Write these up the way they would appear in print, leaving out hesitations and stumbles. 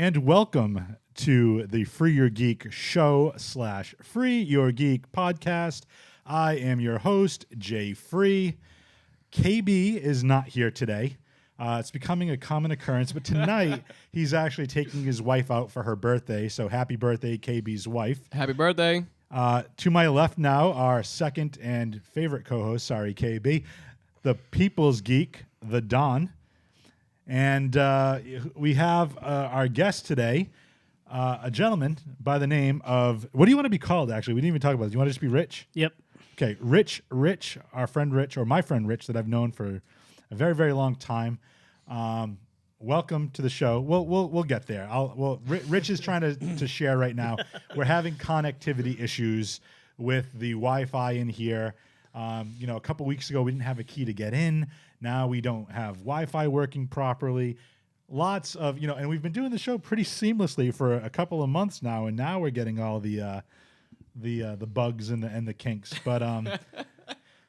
And welcome to the Free Your Geek show / Free Your Geek podcast. I am your host, Jay Free. KB is not here today. It's becoming a common occurrence, but tonight he's actually taking his wife out for her birthday. So happy birthday, KB's wife. Happy birthday. To my left now, our second and favorite co-host, sorry, KB, the People's Geek, the Don. And we have our guest today, a gentleman by the name of, what do you want to be called, actually? We didn't even talk about it. Do you want to just be Rich? Yep. Okay, Rich, our friend Rich, or my friend Rich that I've known for a very, very long time. Welcome to the show. We'll get there. Rich is trying to share right now. We're having connectivity issues with the Wi-Fi in here. A couple weeks ago, we didn't have a key to get in. Now we don't have Wi-Fi working properly. Lots of, and we've been doing the show pretty seamlessly for a couple of months now, and now we're getting all the bugs and the kinks. But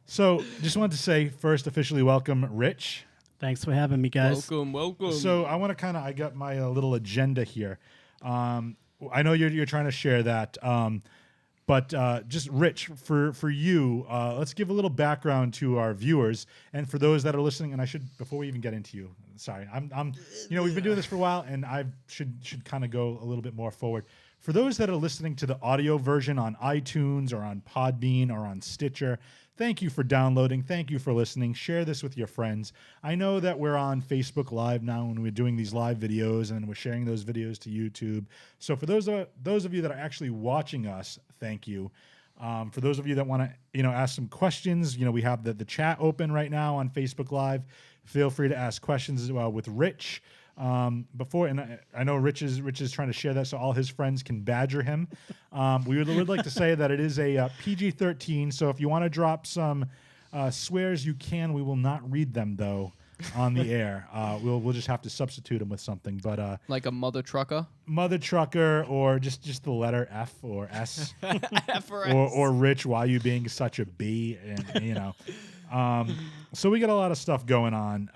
so just wanted to say first, officially welcome, Rich. Thanks for having me, guys. Welcome. So I want to I got my little agenda here. I know you're trying to share that. But just Rich, for you, let's give a little background to our viewers and for those that are listening. And I should, before we even get into you, sorry, I'm we've been doing this for a while, and I should kind of go a little bit more forward. For those that are listening to the audio version on iTunes or on Podbean or on Stitcher, thank you for downloading. Thank you for listening. Share this with your friends. I know that we're on Facebook Live now when we're doing these live videos, and we're sharing those videos to YouTube. So for those of you that are actually watching us, thank you. For those of you that want to ask some questions, we have the chat open right now on Facebook Live. Feel free to ask questions as well with Rich. And I know Rich is trying to share that so all his friends can badger him. We would like to say that it is a PG-13, so if you want to drop some swears, you can. We will not read them though on the air. We'll just have to substitute them with something. But like a mother trucker, or just the letter F or S, F or S. or Rich, why you being such a B, and so we got a lot of stuff going on.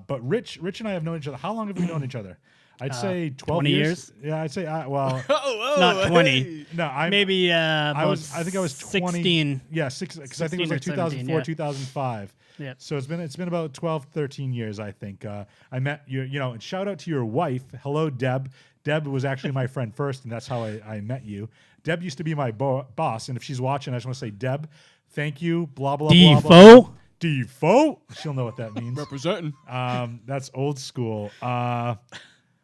But Rich and I have known each other. How long have we known each other? I'd say 12 20 years. Yeah, I'd say well, Not 20. no, Maybe I think I was 20. 16. Yeah, 6 because I think it was like 16 or 17, 2004, yeah. 2005. Yeah. So it's been about 12, 13 years, I think. I met you, and shout out to your wife. Hello, Deb. Deb was actually my friend first, and that's how I met you. Deb used to be my boss, and if she's watching, I just want to say, Deb, thank you. Blah blah blah. Blah. Defo. She'll know what that means. Representing. That's old school.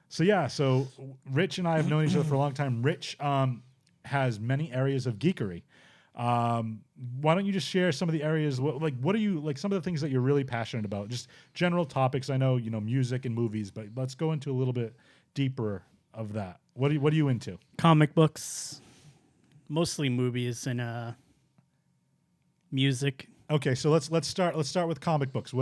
So Rich and I have known each other for a long time. Rich has many areas of geekery. Why don't you just share some of the areas? What are you like? Some of the things that you're really passionate about. Just general topics. I know music and movies, but let's go into a little bit deeper of that. What are you into? Comic books, mostly movies and music. Okay, so let's start with comic books.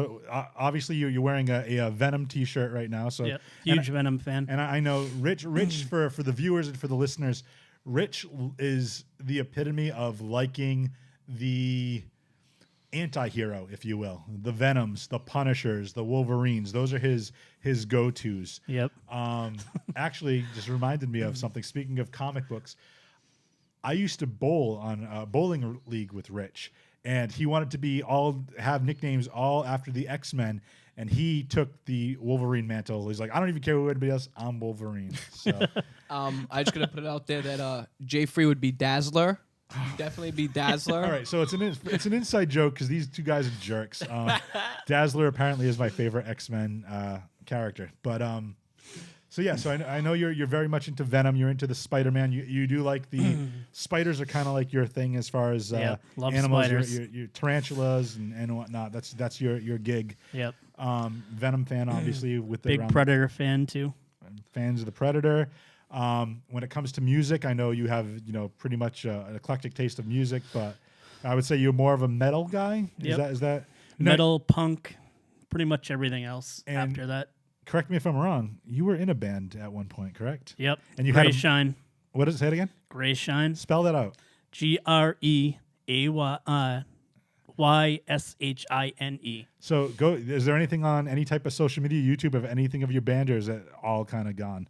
Obviously, you're wearing a Venom T-shirt right now. So Yep. Huge Venom fan. And I know Rich for the viewers and for the listeners, Rich is the epitome of liking the anti-hero, if you will. The Venoms, the Punishers, the Wolverines. Those are his go-tos. Yep. Actually, just reminded me of something. Speaking of comic books, I used to bowl on a bowling league with Rich. And he wanted to have nicknames all after the X-Men, and he took the Wolverine mantle. He's like, I don't even care who anybody else. I'm Wolverine. So, I just gonna put it out there that Jay Free would be Dazzler. Definitely be Dazzler. All right, so it's an inside joke because these two guys are jerks. Dazzler apparently is my favorite X-Men character, but so I know you're very much into Venom. You're into the Spider-Man. You do like the spiders are kind of like your thing as far as love animals. spiders. Your tarantulas and whatnot. That's your gig. Yep. Venom fan, obviously, with the Big Predator fan too. Fans of the Predator. When it comes to music, I know you have pretty much an eclectic taste of music, but I would say you're more of a metal guy. Yep. Is that Metal, punk, pretty much everything else And- after that. Correct me if I'm wrong. You were in a band at one point, correct? Yep. And you Gray had Shine. What does it say it again? Gray Shine. Spell that out. GREAYSHINE. So is there anything on any type of social media, YouTube, of anything of your band, or is it all kind of gone?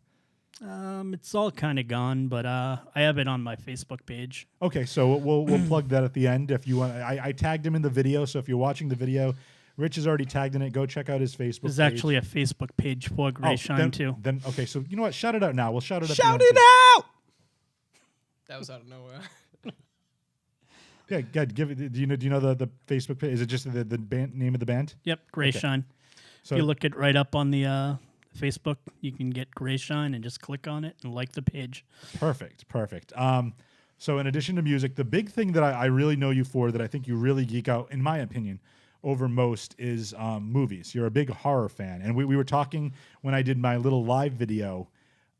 It's all kind of gone, but I have it on my Facebook page. Okay, so we'll plug that at the end if you want. I tagged him in the video, so if you're watching the video, Rich is already tagged in it. Go check out his Facebook. There's page. actually a Facebook page for Gray Shine too. Then okay, so you know what? Shout it out now. We'll shout it out. Shout it out! That was out of nowhere. Yeah, good. Give it. Do you know the Facebook page? Is it just the band name of the band? Yep, Gray Okay. Shine. So If you look it right up on the Facebook, you can get Gray Shine and just click on it and like the page. perfect. So in addition to music, the big thing that I really know you for, that I think you really geek out, in my opinion, over most is movies. You're a big horror fan, and we were talking when I did my little live video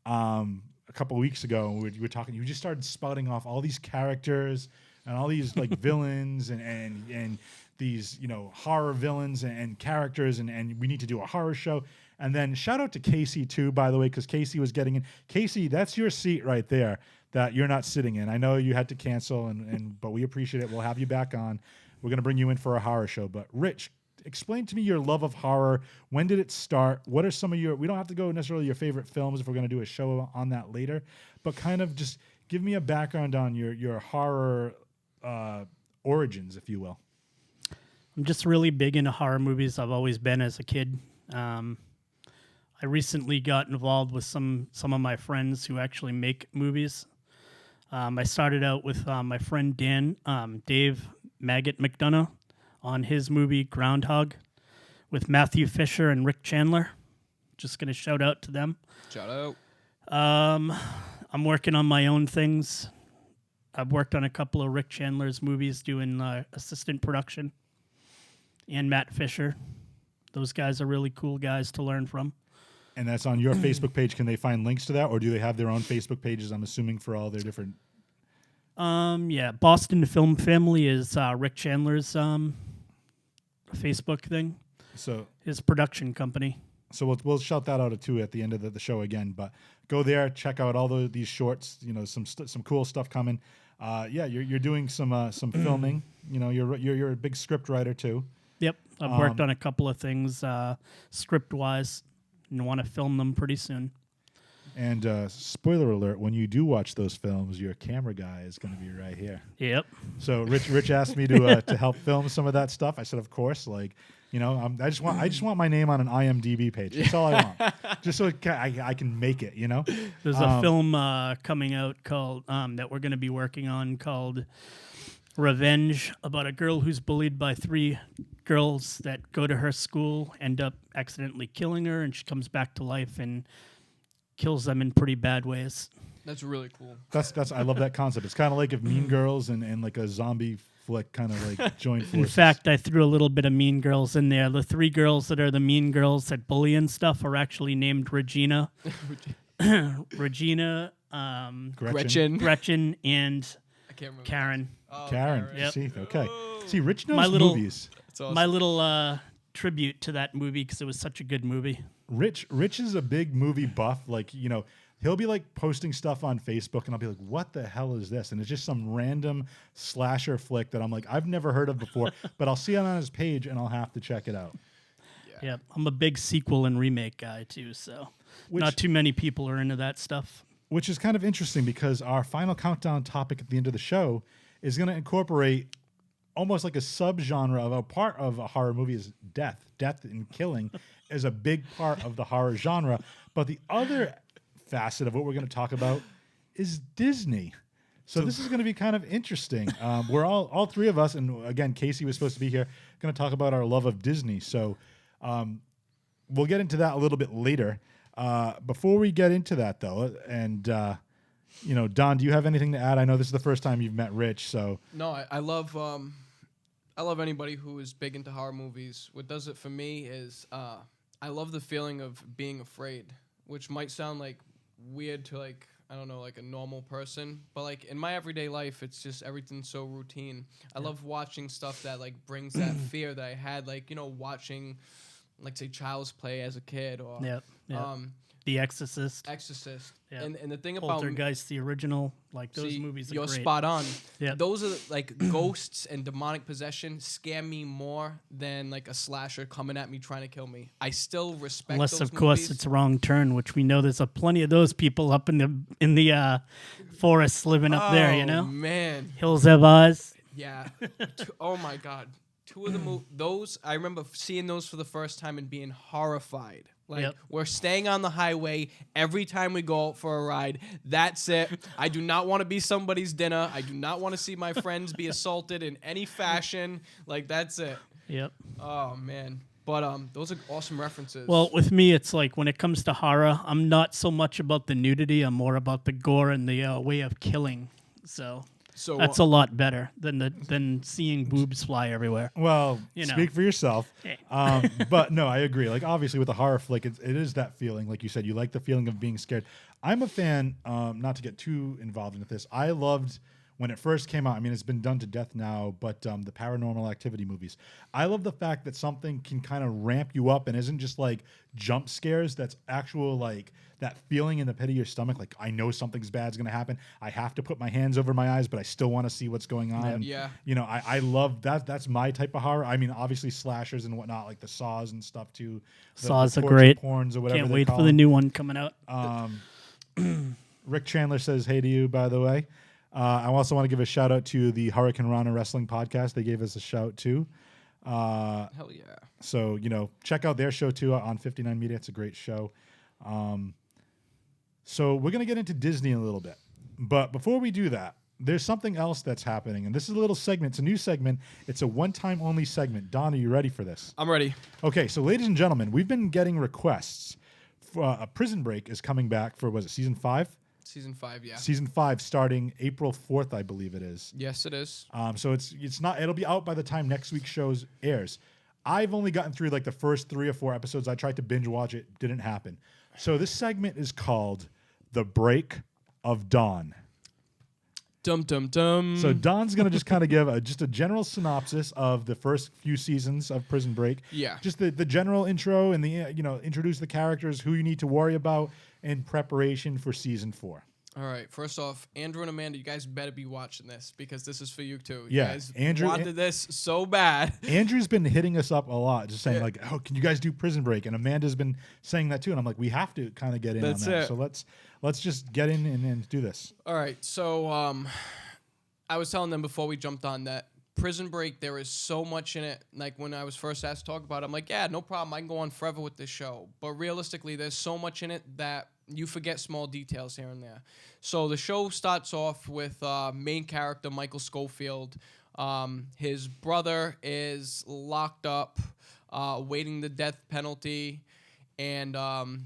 a couple of weeks ago. And we were talking. You just started spouting off all these characters and all these like villains and these horror villains and characters, and we need to do a horror show. And then shout out to Casey too, by the way, because Casey was getting in. Casey, that's your seat right there that you're not sitting in. I know you had to cancel, but we appreciate it. We'll have you back on. We're going to bring you in for a horror show. But Rich, explain to me your love of horror. When did it start? What are some of we don't have to go necessarily your favorite films if we're going to do a show on that later, but kind of just give me a background on your horror origins, if you will. I'm just really big into horror movies. I've always been as a kid. I recently got involved with some of my friends who actually make movies. I started out with my friend Dave Maggot McDonough on his movie Groundhog with Matthew Fisher and Rick Chandler. Just going to shout out to them. Shout out. I'm working on my own things. I've worked on a couple of Rick Chandler's movies doing assistant production. And Matt Fisher. Those guys are really cool guys to learn from. And that's on your Facebook page. Can they find links to that, or do they have their own Facebook pages, I'm assuming, for all their different... Yeah, Boston Film Family is Rick Chandler's Facebook thing, So his production company. So we'll shout that out too at the end of the show again. But go there, check out all these shorts. Some cool stuff coming. Yeah, you're doing some filming. You're a big script writer too. Yep, I've worked on a couple of things script wise, and want to film them pretty soon. And spoiler alert: when you do watch those films, your camera guy is going to be right here. Yep. So Rich asked me to help film some of that stuff. I said, of course. I just want my name on an IMDb page. That's all I want, just so I can make it. There's a film coming out called that we're going to be working on called Revenge, about a girl who's bullied by 3 girls that go to her school, end up accidentally killing her, and she comes back to life and kills them in pretty bad ways. That's really cool. That's I love that concept. It's kind of like if Mean Girls and like a zombie flick kind of like joined forces. In fact, I threw a little bit of Mean Girls in there. The 3 girls that are the mean girls that bully and stuff are actually named Regina, Regina, Gretchen, and I can't remember. Karen. Oh, Karen. Yep. See, okay. See, Rich knows My little- movies. That's awesome. My little tribute to that movie because it was such a good movie. Rich is a big movie buff. He'll be like posting stuff on Facebook, and I'll be like, "What the hell is this?" And it's just some random slasher flick that I'm like, I've never heard of before, but I'll see it on his page, and I'll have to check it out. Yeah, I'm a big sequel and remake guy too, so Which- not too many people are into that stuff. Which is kind of interesting because our final countdown topic at the end of the show is going to incorporate almost like a subgenre of a part of a horror movie is death. Death and killing is a big part of the horror genre. But the other facet of what we're going to talk about is Disney. So this is going to be kind of interesting. We're all 3 of us, and again, Casey was supposed to be here, going to talk about our love of Disney. So we'll get into that a little bit later. Before we get into that, though, and Don, do you have anything to add? I know this is the first time you've met Rich, so No, I love anybody who is big into horror movies. What does it for me is I love the feeling of being afraid, which might sound like weird to like a normal person, but like in my everyday life, it's just everything's so routine. I love watching stuff that like brings that fear that I had, like watching, like say Child's Play as a kid, or Yep. The Exorcist, Exorcist. Yeah. And the thing about Poltergeist, the original, like those See, movies are you're great. spot on. Yep. Those are like ghosts and demonic possession scare me more than like a slasher coming at me trying to kill me. I still respect Unless, those of course, movies. it's a wrong turn, which we know there's a plenty of those people up in the forests living up there. You know, man, Hills Have Eyes. yeah. Oh my God, two of the those I remember seeing those for the first time and being horrified. Like, Yep. we're staying on the highway every time we go out for a ride. That's it. I do not want to be somebody's dinner. I do not want to see my friends be assaulted in any fashion. Like, that's it. Yep. Oh, man. But those are awesome references. Well, with me, it's like when it comes to horror, I'm not so much about the nudity. I'm more about the gore and the way of killing. So that's a lot better than seeing boobs fly everywhere. Well, You know. speak for yourself. Hey. But no, I agree. Like, obviously, with a horror flick, it is that feeling. Like you said, you like the feeling of being scared. I'm a fan, not to get too involved into this. I loved when it first came out. I mean, it's been done to death now, but the Paranormal Activity movies. I love the fact that something can kind of ramp you up and isn't just like jump scares. That's actual, like, that feeling in the pit of your stomach, like, I know something's bad's going to happen. I have to put my hands over my eyes, but I still want to see what's going on. And, Yeah. you know, I love that. That's my type of horror. I mean, obviously slashers and whatnot, like the Saws and stuff too. Saws are torture great. Porns or whatever. Can't they wait call for the them. new one coming out. Rick Chandler says hey to you, by the way. I also want to give a shout out to the Hurricane Rana Wrestling Podcast. They gave us a shout too. Hell yeah. So, you know, check out their show too on 59 Media. It's a great show. So we're going to get into Disney in a little bit. But before we do that, there's something else that's happening. And this is a little segment. It's a new segment. It's a one-time only segment. Don, are you ready for this? I'm ready. Okay, so ladies and gentlemen, we've been getting requests. For, Prison Break is coming back for, was it season 5? Season 5, yeah. Season 5 starting April 4th, I believe it is. Yes, it is. So it's not, it'll be out by the time next week's shows airs. I've only gotten through like the first 3 or 4 episodes. I tried to binge watch it, didn't happen. So this segment is called The Break of Dawn. Dum dum dum. So Don's going to just kind of give just a general synopsis of the first few seasons of Prison Break. Yeah. Just the general intro and the introduce the characters, who you need to worry about in preparation for season 4. All right. First off, Andrew and Amanda, you guys better be watching this because this is for you too. Yeah, You guys Andrew- wanted this so bad. Andrew's been hitting us up a lot, just saying like, "Oh, can you guys do Prison Break?" And Amanda's been saying that too, and I'm like, "We have to kind of get in That's on that." it. So let's just get in and do this. All right. So I was telling them before we jumped on that Prison Break, there is so much in it. Like when I was first asked to talk about it, I'm like, yeah, no problem. I can go on forever with this show. But realistically, there's so much in it that you forget small details here and there. So the show starts off with main character Michael Schofield. His brother is locked up, awaiting the death penalty. And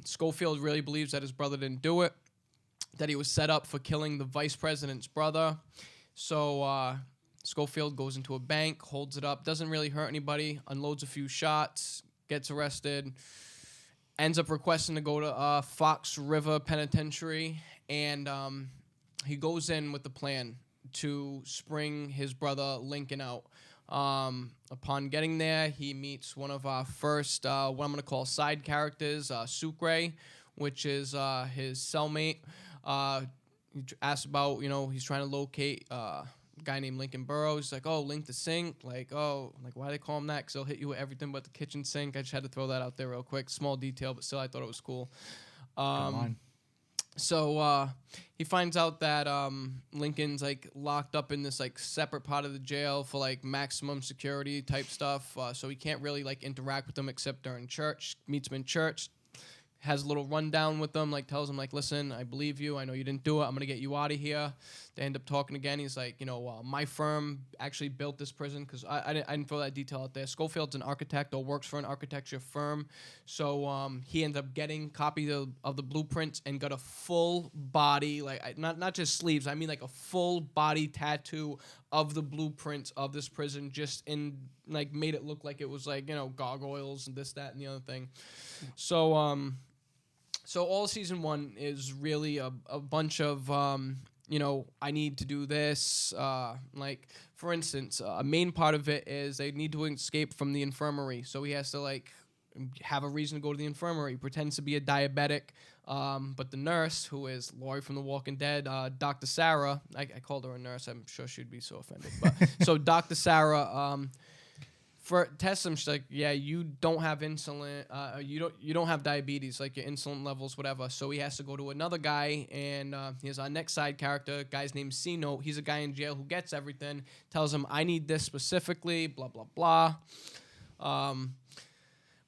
Schofield really believes that his brother didn't do it, that he was set up for killing the vice president's brother. So Schofield goes into a bank, holds it up, doesn't really hurt anybody, unloads a few shots, gets arrested, ends up requesting to go to Fox River Penitentiary, and he goes in with the plan to spring his brother Lincoln out. Upon getting there, he meets one of our first, what I'm going to call side characters, Sucre, which is his cellmate. He asks about, he's trying to locate a guy named Lincoln Burrows. He's like, oh, Link the Sink. Like, oh, like, why do they call him that? Because he'll hit you with everything but the kitchen sink. I just had to throw that out there real quick. Small detail, but still, I thought it was cool. So he finds out that Lincoln's like locked up in this like separate part of the jail for like maximum security type stuff. So he can't really like interact with them except during church. Meets him in church, has a little rundown with them, like tells him like, listen, I believe you. I know you didn't do it. I'm gonna get you out of here. They end up talking again. He's like, my firm actually built this prison because I didn't throw that detail out there. Schofield's an architect or works for an architecture firm, so he ends up getting copies of the blueprints and got a full body, like not just sleeves. I mean like a full body tattoo of the blueprints of this prison, just in like made it look like it was like gargoyles and this, that, and the other thing. So So all season 1 is really a bunch of, I need to do this. Like, for instance, a main part of it is they need to escape from the infirmary. So he has to, like, have a reason to go to the infirmary. He pretends to be a diabetic. But the nurse, who is Laurie from The Walking Dead, Dr. Sarah, I called her a nurse. I'm sure she'd be so offended. But so Dr. Sarah, for tests him, she's like, yeah, you don't have insulin, you don't have diabetes, like your insulin levels, whatever. So he has to go to another guy, and here's our next side character. Guy's named C-Note. He's a guy in jail who gets everything. Tells him, I need this specifically. Blah blah blah.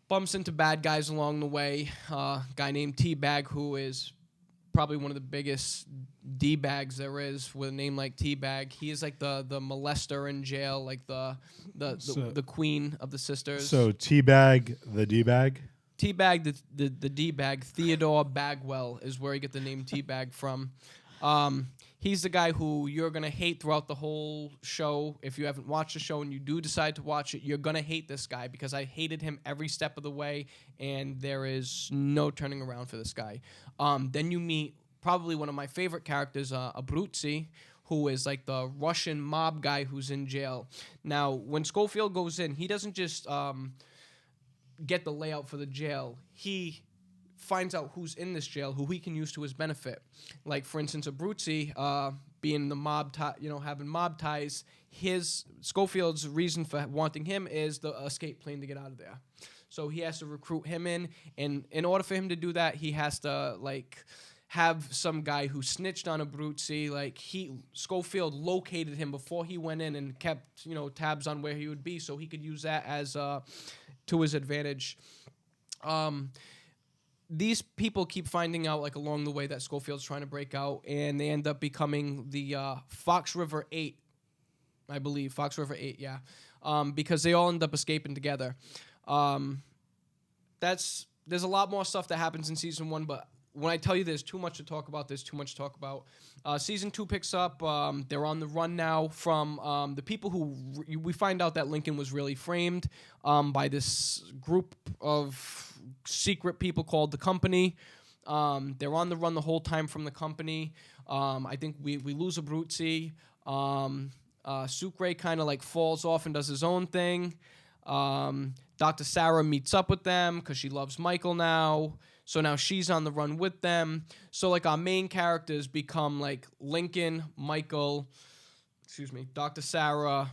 Bumps into bad guys along the way. Guy named Teabag, who is probably one of the biggest D-bags there is, with a name like Teabag. He is like the molester in jail, like the queen of the sisters. So Teabag, the D-bag? Teabag, the D-bag, Theodore Bagwell is where you get the name Teabag from. He's the guy who you're going to hate throughout the whole show. If you haven't watched the show and you do decide to watch it, you're going to hate this guy, because I hated him every step of the way, and there is no turning around for this guy. Then you meet probably one of my favorite characters, Abruzzi, who is like the Russian mob guy who's in jail. Now, when Schofield goes in, he doesn't just get the layout for the jail. He finds out who's in this jail, who he can use to his benefit. Like, for instance, Abruzzi, being the mob, having mob ties, Schofield's reason for wanting him is the escape plane to get out of there. So he has to recruit him in, and in order for him to do that, he has to have some guy who snitched on Abruzzi. Schofield located him before he went in and kept tabs on where he would be, so he could use that as to his advantage. These people keep finding out along the way that Schofield's trying to break out, and they end up becoming the Fox River 8, I believe. Fox River 8, yeah. Because they all end up escaping together. There's a lot more stuff that happens in season 1, but when I tell you there's too much to talk about, there's too much to talk about. Season 2 picks up. They're on the run now from the people who we find out that Lincoln was really framed by this group of secret people called the Company. They're on the run the whole time from the Company. I think we lose Abruzzi. Sucre kind of falls off and does his own thing. Dr. Sarah meets up with them because she loves Michael now. So now she's on the run with them. So our main characters become Lincoln, Michael, Dr. Sarah,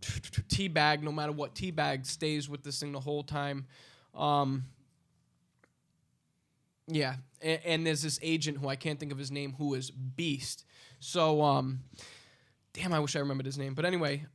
Teabag. No matter what, Teabag stays with this thing the whole time. Yeah, and there's this agent who I can't think of his name, who is Beast. So, damn, I wish I remembered his name. But anyway,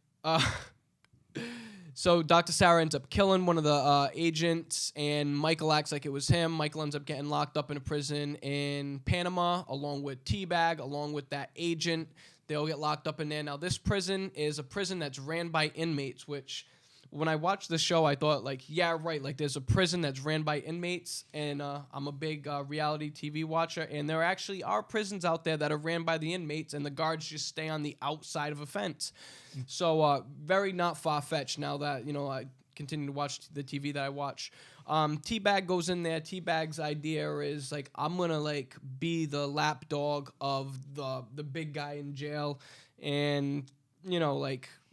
so Dr. Sarah ends up killing one of the agents, and Michael acts like it was him. Michael ends up getting locked up in a prison in Panama, along with Teabag, along with that agent. They all get locked up in there. Now, this prison is a prison that's ran by inmates, which, when I watched the show, I thought, yeah, right, there's a prison that's ran by inmates, and I'm a big reality TV watcher, and there actually are prisons out there that are ran by the inmates, and the guards just stay on the outside of a fence. So very not far-fetched now that, I continue to watch the TV that I watch. Teabag goes in there. Teabag's idea is, I'm going to, be the lapdog of the big guy in jail and,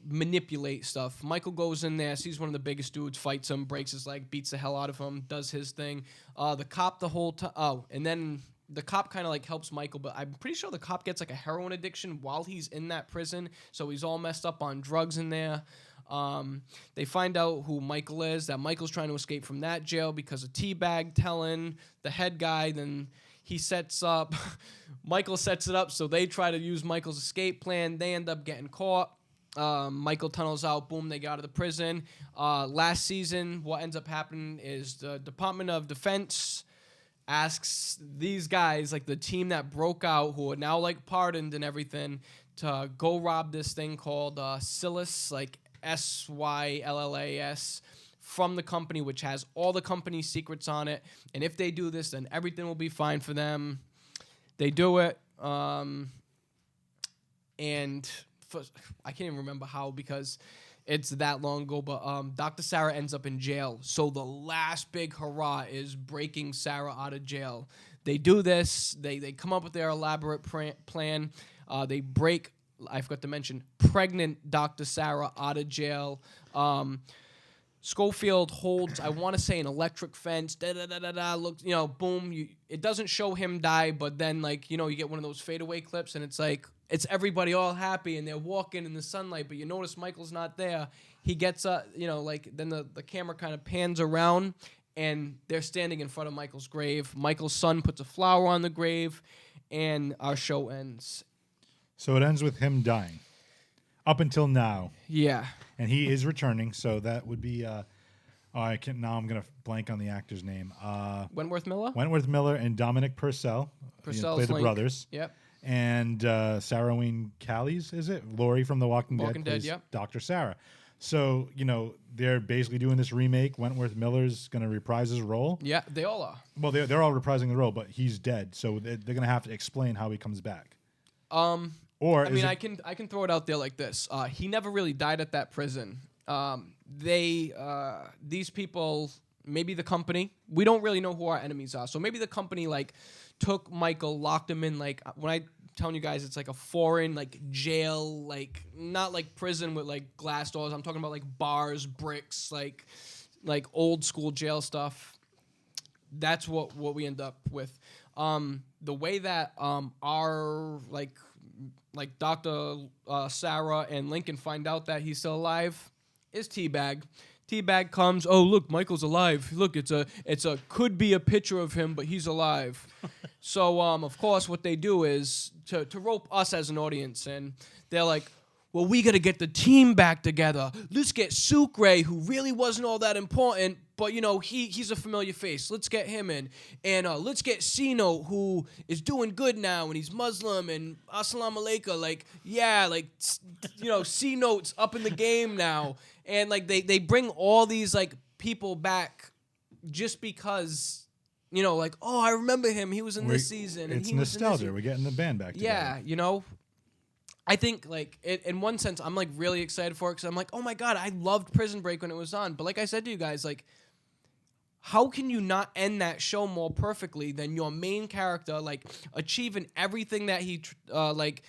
manipulate stuff. Michael goes in there, sees one of the biggest dudes, fights him, breaks his leg, beats the hell out of him, does his thing. The cop the whole time... Oh, and then the cop kind of helps Michael, but I'm pretty sure the cop gets a heroin addiction while he's in that prison, so he's all messed up on drugs in there. They find out who Michael is, that Michael's trying to escape from that jail because of Teabag telling the head guy. Then Michael sets it up, so they try to use Michael's escape plan. They end up getting caught. Michael tunnels out, boom, they get out of the prison. Last season, what ends up happening is the Department of Defense asks these guys, the team that broke out, who are now pardoned and everything, to go rob this thing called Silas, Syllas, from the Company, which has all the Company's secrets on it. And if they do this, then everything will be fine for them. They do it, and I can't even remember how, because it's that long ago, but Dr. Sarah ends up in jail. So the last big hurrah is breaking Sarah out of jail. They do this. They come up with their elaborate plan. They break, I forgot to mention, pregnant Dr. Sarah out of jail. Schofield holds, I want to say, an electric fence. Da da da da da. Look, boom. It doesn't show him die, but then you get one of those fadeaway clips, and it's like it's everybody all happy, and they're walking in the sunlight, but you notice Michael's not there. He gets then the camera kind of pans around, and they're standing in front of Michael's grave. Michael's son puts a flower on the grave, and our show ends. So it ends with him dying. Up until now. Yeah. And he is returning, so that would be now I'm gonna blank on the actor's name. Wentworth Miller? Wentworth Miller and Dominic Purcell. Play the Link. brothers. Yep. And Sarah Wayne Callies, is it? Laurie from The Walking Dead plays yep. Dr. Sarah. So, they're basically doing this remake. Wentworth Miller's going to reprise his role. Yeah, they all are. Well, they're all reprising the role, but he's dead. So they're going to have to explain how he comes back. Or I can throw it out there like this. He never really died at that prison. These people, maybe the company, we don't really know who our enemies are. So maybe the company took Michael, locked him in when I telling you guys it's like a foreign jail, not like prison with glass doors. I'm talking about bars, bricks, like old school jail stuff. That's what we end up with. The way that our Dr. Sarah and Lincoln find out that he's still alive is Teabag. Teabag comes, oh look, Michael's alive. Look, it's a could be a picture of him, but he's alive. So of course what they do is to rope us as an audience, and they're like, well, we got to get the team back together. Let's get Sucre, who really wasn't all that important, but he's a familiar face. Let's get him in, and let's get Sino, who is doing good now, and he's Muslim, and assalamu alaikum, C-notes up in the game now, and they bring all these people back just because. Oh, I remember him. He was in this season. It's and he nostalgia. Was We're getting the band back together. Yeah, I think, in one sense, I'm, really excited for it because I'm like, oh, my God, I loved Prison Break when it was on. But like I said to you guys, how can you not end that show more perfectly than your main character, achieving everything that he,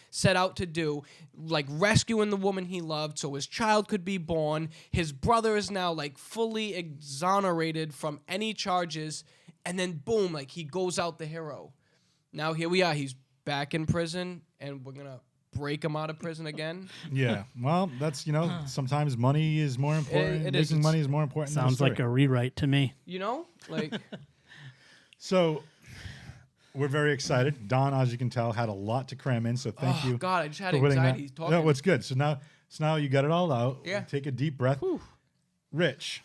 set out to do, rescuing the woman he loved so his child could be born. His brother is now, fully exonerated from any charges. And then, boom, he goes out the hero. Now, here we are. He's back in prison, and we're going to break him out of prison again. Yeah. Well, that's, sometimes money is more important. It is. Making money is more important than the Sounds story. like a rewrite to me. So, we're very excited. Don, as you can tell, had a lot to cram in, so thank you. God, I just had for putting anxiety that. talking. No, it's good. So now you got it all out. Yeah. Take a deep breath. Whew. Rich,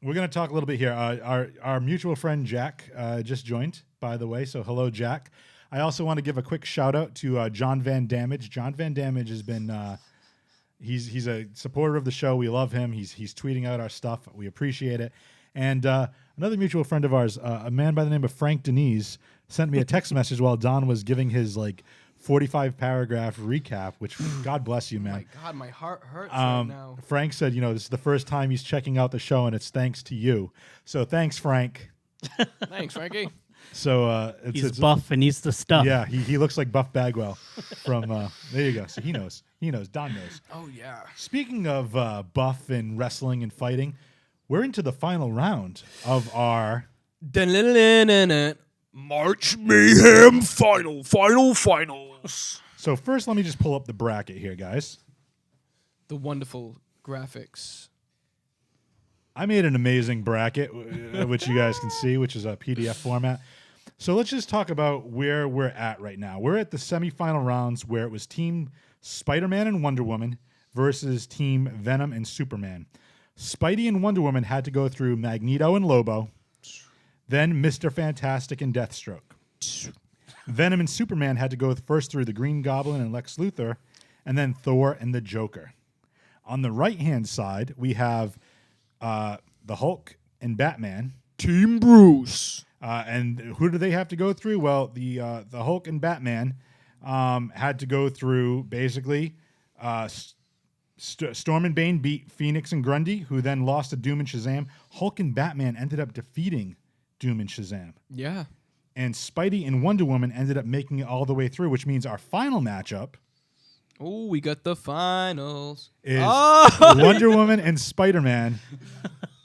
we're going to talk a little bit here. Our mutual friend Jack just joined, by the way. So hello, Jack. I also want to give a quick shout out to John Van Damage. John Van Damage has been he's a supporter of the show. We love him. He's tweeting out our stuff. We appreciate it. And another mutual friend of ours, a man by the name of Frank Denise, sent me a text message while Don was giving his 45 paragraph recap, which God bless you, man. My God, my heart hurts right now. Frank said, this is the first time he's checking out the show, and it's thanks to you. So thanks, Frank. Thanks, Frankie. So he's buff and he's the stuff. Yeah, he looks like Buff Bagwell from. There you go. So he knows. Don knows. Oh yeah. Speaking of buff and wrestling and fighting, we're into the final round of our March Mayhem finals. So first, let me just pull up the bracket here, guys. The wonderful graphics. I made an amazing bracket, which you guys can see, which is a PDF format. So let's just talk about where we're at right now. We're at the semifinal rounds where it was Team Spider-Man and Wonder Woman versus Team Venom and Superman. Spidey and Wonder Woman had to go through Magneto and Lobo, then Mr. Fantastic and Deathstroke. Venom and Superman had to go first through the Green Goblin and Lex Luthor, and then Thor and the Joker. On the right-hand side, we have the Hulk and Batman. Team Bruce. And who do they have to go through? Well, the Hulk and Batman had to go through, basically, Storm and Bane beat Phoenix and Grundy, who then lost to Doom and Shazam. Hulk and Batman ended up defeating Doom and Shazam. Yeah. And Spidey and Wonder Woman ended up making it all the way through, which means our final matchup Oh, we got the finals. Is Wonder Woman and Spider-Man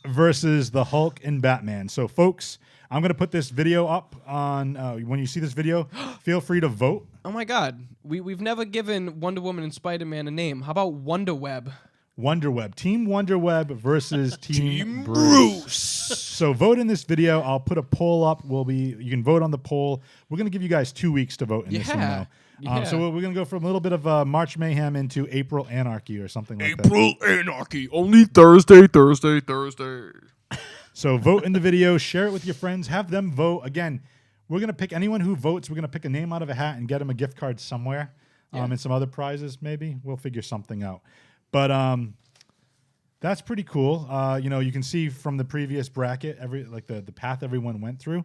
versus the Hulk and Batman. So, folks, I'm going to put this video up on, when you see this video, feel free to vote. Oh my God, we've never given Wonder Woman and Spider-Man a name. How about Wonder Web? Wonder Web. Team Wonder Web versus Team Bruce. So vote in this video. I'll put a poll up. You can vote on the poll. We're going to give you guys 2 weeks to vote in this one now. So we're going to go from a little bit of March Mayhem into April Anarchy or something like that. April Anarchy. Only Thursday. So vote in the video. Share it with your friends. Have them vote. Again, we're going to pick anyone who votes. We're going to pick a name out of a hat and get them a gift card somewhere. And some other prizes maybe. We'll figure something out. But that's pretty cool. You can see from the previous bracket the path everyone went through,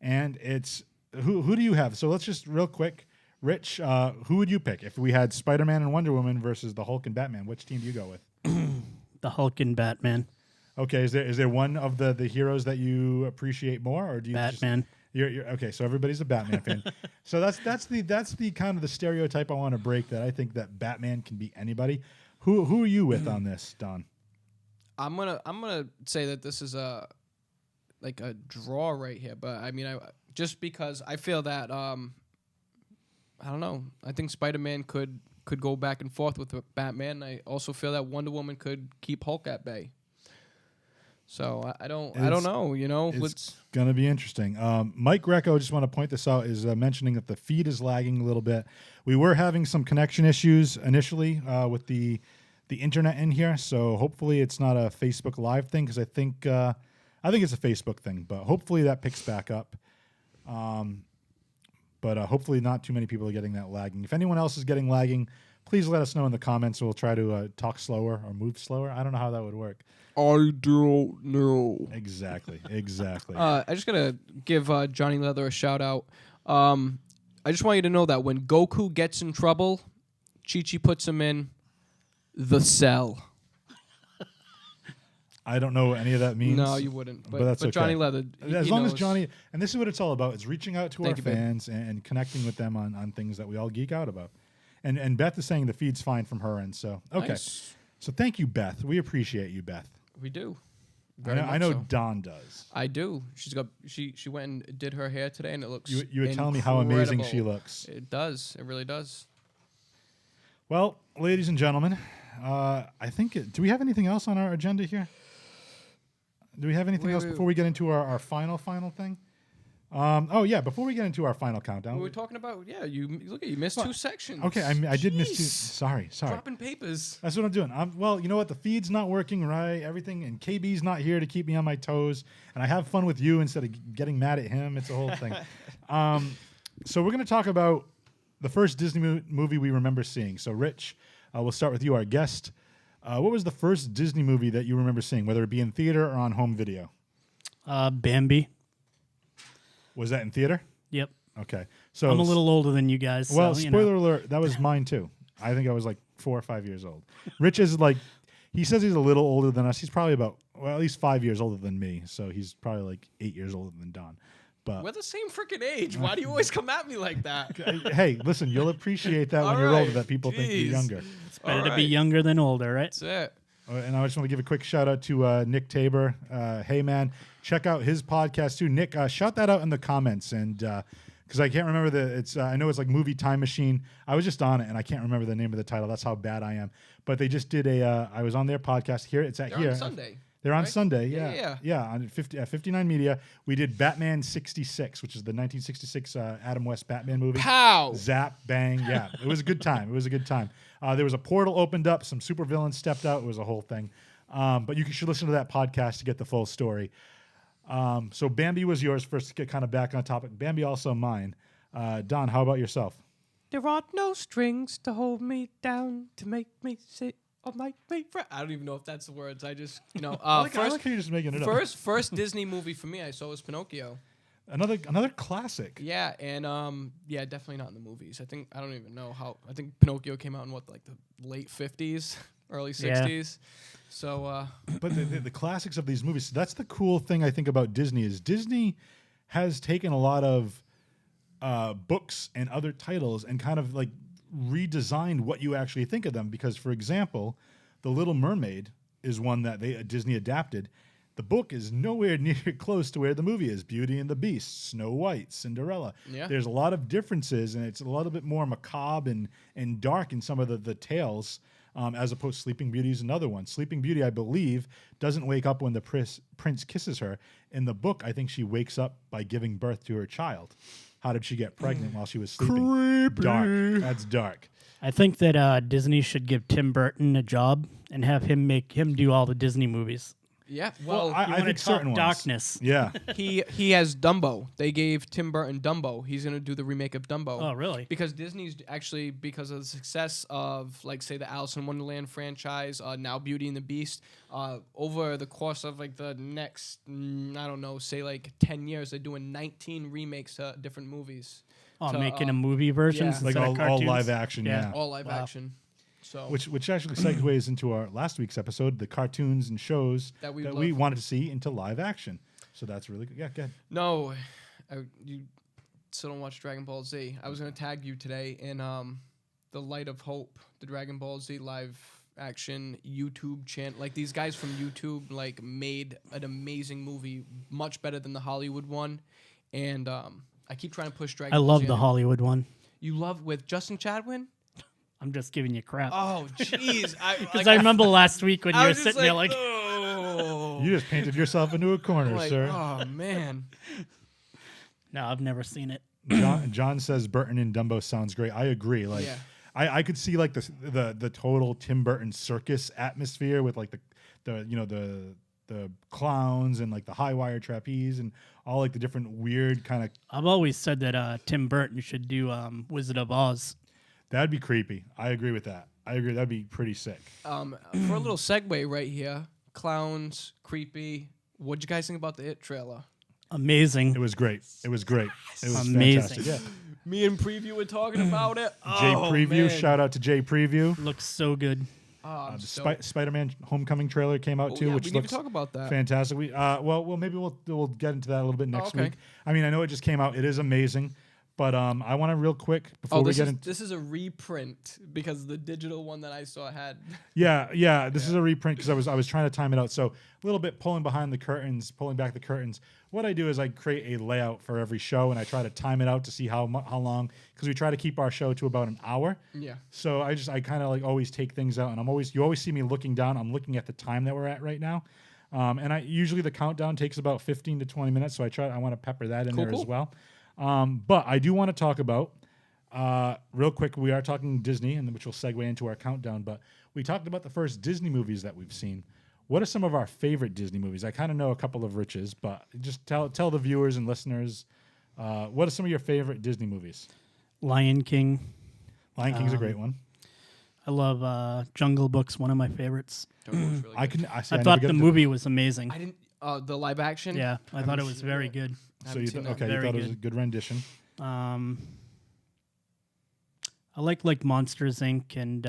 and it's who do you have? So let's just real quick, Rich, who would you pick if we had Spider-Man and Wonder Woman versus the Hulk and Batman? Which team do you go with? The Hulk and Batman. Okay, is there one of the heroes that you appreciate more, or do you Batman? You're okay. So everybody's a Batman fan. So that's the kind of the stereotype I want to break. That I think that Batman can beat anybody. Who are you with on this, Don? I'm gonna say that this is a draw right here, but I mean, just because I feel that I don't know. I think Spider-Man could go back and forth with Batman. I also feel that Wonder Woman could keep Hulk at bay. So I don't know. It's gonna be interesting. Mike Greco, just want to point this out, is mentioning that the feed is lagging a little bit. We were having some connection issues initially with the internet in here, so hopefully it's not a Facebook Live thing, because I think it's a Facebook thing, but hopefully that picks back up. But hopefully not too many people are getting that lagging. If anyone else is getting lagging, please let us know in the comments. We'll try to talk slower or move slower. I don't know how that would work. I don't know. Exactly. I just gotta give Johnny Leather a shout out. I just want you to know that when Goku gets in trouble, Chi-Chi puts him in the cell. I don't know what any of that means. No, you wouldn't. But that's okay. Johnny Leather, as he long knows. as Johnny, and this is what it's all about, is reaching out to our fans and connecting with them on things that we all geek out about. And Beth is saying the feed's fine from her end, so okay. Nice. So thank you, Beth. We appreciate you, Beth. We do. I know so. Dawn does. I do. She went and did her hair today, and it looks You were telling me how amazing she looks. It does. It really does. Well, ladies and gentlemen, I think do we have anything else on our agenda here? Do we have anything else before we get into our final thing? Before we get into our final countdown. We were talking about, you missed 2 sections. Okay, I did miss 2. Sorry. Dropping papers. That's what I'm doing. Well, you know what? The feed's not working right, everything, and KB's not here to keep me on my toes, and I have fun with you instead of getting mad at him. It's a whole thing. So we're going to talk about the first Disney movie we remember seeing. So, Rich, we'll start with you, our guest. What was the first Disney movie that you remember seeing, whether it be in theater or on home video? Bambi. Was that in theater? Yep. Okay. So I'm a little older than you guys. Well, so, spoiler alert, that was mine too. I think I was like 4 or 5 years old. Rich is he says he's a little older than us. He's probably about, at least 5 years older than me. So he's probably like 8 years older than Don. But we're the same freaking age. Why do you always come at me like that? Hey, listen, you'll appreciate that when you're older, that people think you're younger. It's better to be younger than older, right? That's it. And I just want to give a quick shout out to Nick Tabor. Hey, man, check out his podcast too. Nick, shout that out in the comments. And because I can't remember I know it's like Movie Time Machine. I was just on it and I can't remember the name of the title. That's how bad I am. But they just did I was on their podcast here. It's at They're here. on Sunday. They're on right? Sunday, Yeah. On 59 Media. We did Batman 66, which is the 1966 Adam West Batman movie. Pow! Zap, bang, yeah. It was a good time. There was a portal opened up, some supervillains stepped out. It was a whole thing. But you should listen to that podcast to get the full story. So Bambi was yours first to get kind of back on topic. Bambi also mine. Don, how about yourself? There are no strings to hold me down, to make me sit. Oh, my favorite. I don't even know if that's the words. I just, I like how you're just making it up. First Disney movie for me I saw was Pinocchio. Another classic. Yeah, and definitely not in the movies. I don't even know how. I think Pinocchio came out in the late 50s, early 60s. So, but the classics of these movies. So that's the cool thing I think about Disney is Disney has taken a lot of books and other titles and kind of redesigned what you actually think of them. Because, for example, The Little Mermaid is one that Disney adapted. The book is nowhere near close to where the movie is. Beauty and the Beast, Snow White, Cinderella. Yeah. There's a lot of differences, and it's a little bit more macabre and dark in some of the tales, as opposed to Sleeping Beauty is another one. Sleeping Beauty, I believe, doesn't wake up when the prince kisses her. In the book, I think she wakes up by giving birth to her child. How did she get pregnant while she was sleeping? Creepy. Dark. That's dark. I think that Disney should give Tim Burton a job and have him do all the Disney movies. Yeah. Well, Well, I wanna think certain talk ones. darkness. Yeah. he has Dumbo. They gave Tim Burton Dumbo. He's gonna do the remake of Dumbo. Oh, really? Because Disney's actually, because of the success of, like, say, the Alice in Wonderland franchise, now Beauty and the Beast, over the course of, like, the next, I don't know, say, like, 10 years, they're doing 19 remakes to different movies. Oh, to, making a movie versions yeah. Like instead of all cartoons? live action, yeah. All live Wow. action. So Which actually segues into our last week's episode, the cartoons and shows That we we love. wanted to see into live action. So that's really good. Yeah, good. No, you still don't watch Dragon Ball Z. I was gonna tag you today in the Light of Hope, the Dragon Ball Z live action YouTube channel. Like, these guys from YouTube like made an amazing movie, much better than the Hollywood one. And I keep trying to push Dragon I Ball love Z the on- Hollywood one. You love with Justin Chadwin? I'm just giving you crap. Oh, jeez. Because I remember last week when you I were was just sitting there like, oh. You just painted yourself into a corner, Like, sir. oh man. no, I've never seen it. John says Burton and Dumbo sounds great. I agree. Like, Yeah. I could see like the total Tim Burton circus atmosphere with like the clowns and like the high wire trapeze and all like the different weird kind of. I've always said that Tim Burton should do Wizard of Oz. That'd be creepy. I agree with that. I agree. That'd be pretty sick. For a little segue right here, clowns, creepy. What'd you guys think about the It trailer? Amazing. It was great. It was great. It was Amazing. fantastic. Yeah. Me and Preview were talking about it. Jay Oh, Preview. man. Shout out to Jay Preview. Looks so good. Oh, I'm The stoked. Spider-Man Homecoming trailer came out Oh, too, yeah, which we need looks to talk about that. fantastic. Well, maybe we'll get into that a little bit next okay. week. I mean, I know it just came out. It is amazing, but I want to real quick before we get into. This is a reprint because the digital one that I saw had. Yeah. This is a reprint because I was trying to time it out. So a little bit pulling back the curtains. What I do is I create a layout for every show and I try to time it out to see how long, because we try to keep our show to about an hour. Yeah. So I kind of like always take things out, and you always see me looking down. I'm looking at the time that we're at right now, and I usually the countdown takes about 15 to 20 minutes. So I want to pepper that in there as well. But I do want to talk about real quick. We are talking Disney, and which will segue into our countdown. But we talked about the first Disney movies that we've seen. What are some of our favorite Disney movies? I kind of know a couple of Rich's, but just tell the viewers and listeners, what are some of your favorite Disney movies? Lion King. Lion King's a great one. I love Jungle Book's one of my favorites. Really good. I I thought the movie was amazing. I didn't. The live action. Yeah, I thought it haven't was seen very it. good. So you seen that. you Very thought it was a good. good rendition. I like Monsters Inc. and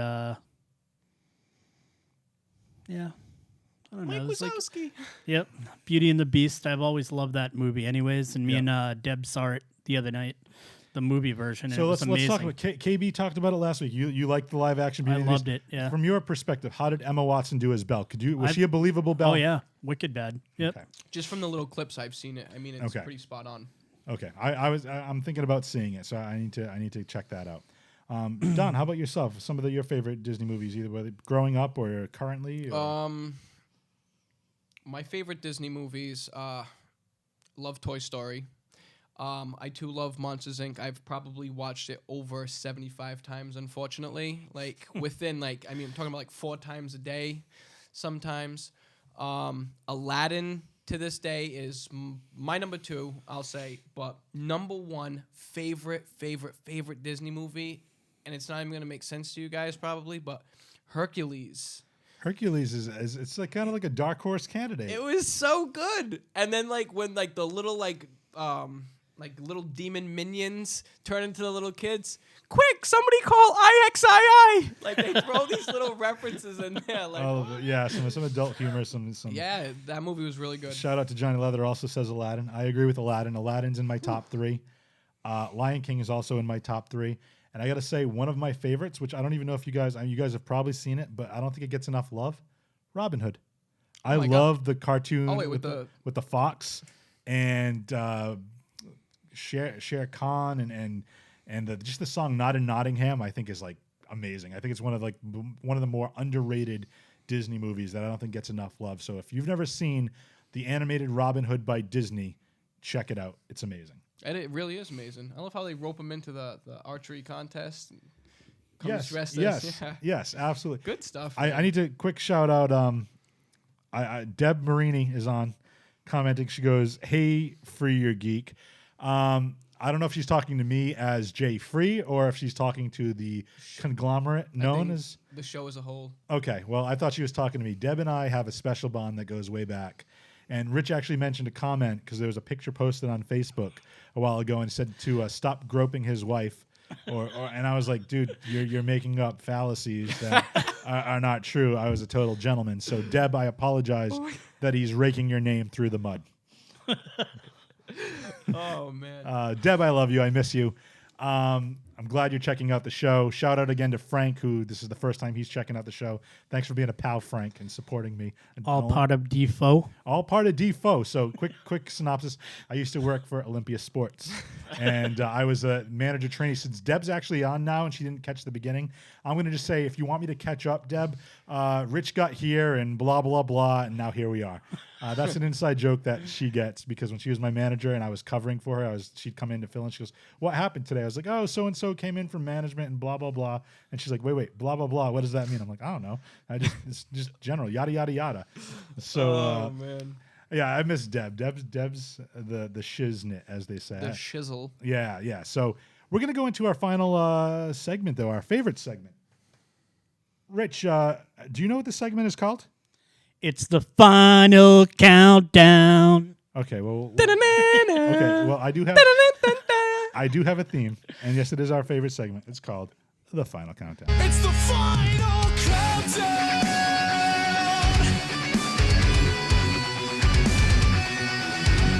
yeah, I don't know. Mike It's like, Wazowski. yep, Beauty and the Beast. I've always loved that movie, anyways. And me and Deb saw it the other night, the movie version. And So it was let's talk amazing. about KB talked about it last week. You liked the live action. I Beauty and the loved Beast. it. Yeah. From your perspective, how did Emma Watson do as Belle? Was she a believable Belle? Oh yeah, wicked bad. Yep. Okay. Just from the little clips I've seen it, I mean, it's Okay. pretty spot on. Okay. I'm thinking about seeing it, so I need to check that out. Don, how about yourself? Some of your favorite Disney movies, either whether growing up or currently. Or? My favorite Disney movies, love Toy Story. I too love Monsters Inc. I've probably watched it over 75 times, unfortunately. Like within I'm talking about like 4 times a day sometimes. Aladdin to this day is my number 2, I'll say, but number 1 favorite Disney movie, and it's not even gonna make sense to you guys probably, but Hercules. Hercules is it's like kind of like a dark horse candidate. It was so good. And then when the little little demon minions turn into the little kids, quick, somebody call IXII. Like they throw these little references in there. Like some adult humor, some. yeah, that movie was really good. Shout out to Johnny Leather. Also says Aladdin. I agree with Aladdin. Aladdin's in my top 3. Lion King is also in my top 3. And I got to say, one of my favorites, which I don't even know if you guys have probably seen it, but I don't think it gets enough love. Robin Hood. I my love the cartoon Oh, wait, with with the fox and Shere Khan and just the song "Not in Nottingham." I think is like amazing. I think it's one of the more underrated Disney movies that I don't think gets enough love. So if you've never seen the animated Robin Hood by Disney, check it out. It's amazing. And it really is amazing. I love how they rope him into the archery contest. Yes, dressed yes, as, yeah. yes, absolutely. Good stuff. I need to quick shout out. Deb Marini is on commenting. She goes, "Hey, Free Your Geek." I don't know if she's talking to me as Jay Free or if she's talking to the conglomerate known as the show as a whole. Okay, well, I thought she was talking to me. Deb and I have a special bond that goes way back. And Rich actually mentioned a comment because there was a picture posted on Facebook a while ago and said to stop groping his wife. And I was like, dude, you're making up fallacies that are not true. I was a total gentleman. So, Deb, I apologize that he's raking your name through the mud. Oh, man. Deb, I love you. I miss you. I'm glad you're checking out the show. Shout out again to Frank, who this is the first time he's checking out the show. Thanks for being a pal, Frank, and supporting me. All part of Defoe. All part of Defoe. So quick synopsis. I used to work for Olympia Sports, and I was a manager trainee. Since Deb's actually on now and she didn't catch the beginning, I'm going to just say, if you want me to catch up, Deb, Rich got here and blah, blah, blah, and now here we are. That's an inside joke that she gets because when she was my manager and I was covering for her, she'd come in to fill in. She goes, "What happened today?" I was like, "Oh, so-and-so came in from management and blah, blah, blah." And she's like, wait, blah, blah, blah. What does that mean? I'm like, I don't know. It's just general, yada, yada, yada. So, man. yeah, I miss Deb. Deb's the shiznit, as they say. The shizzle. Yeah. So we're going to go into our final segment, though, our favorite segment. Rich, do you know what the segment is called? It's the final countdown. Okay, I do have a theme, and yes, it is our favorite segment. It's called The Final Countdown. It's the final countdown.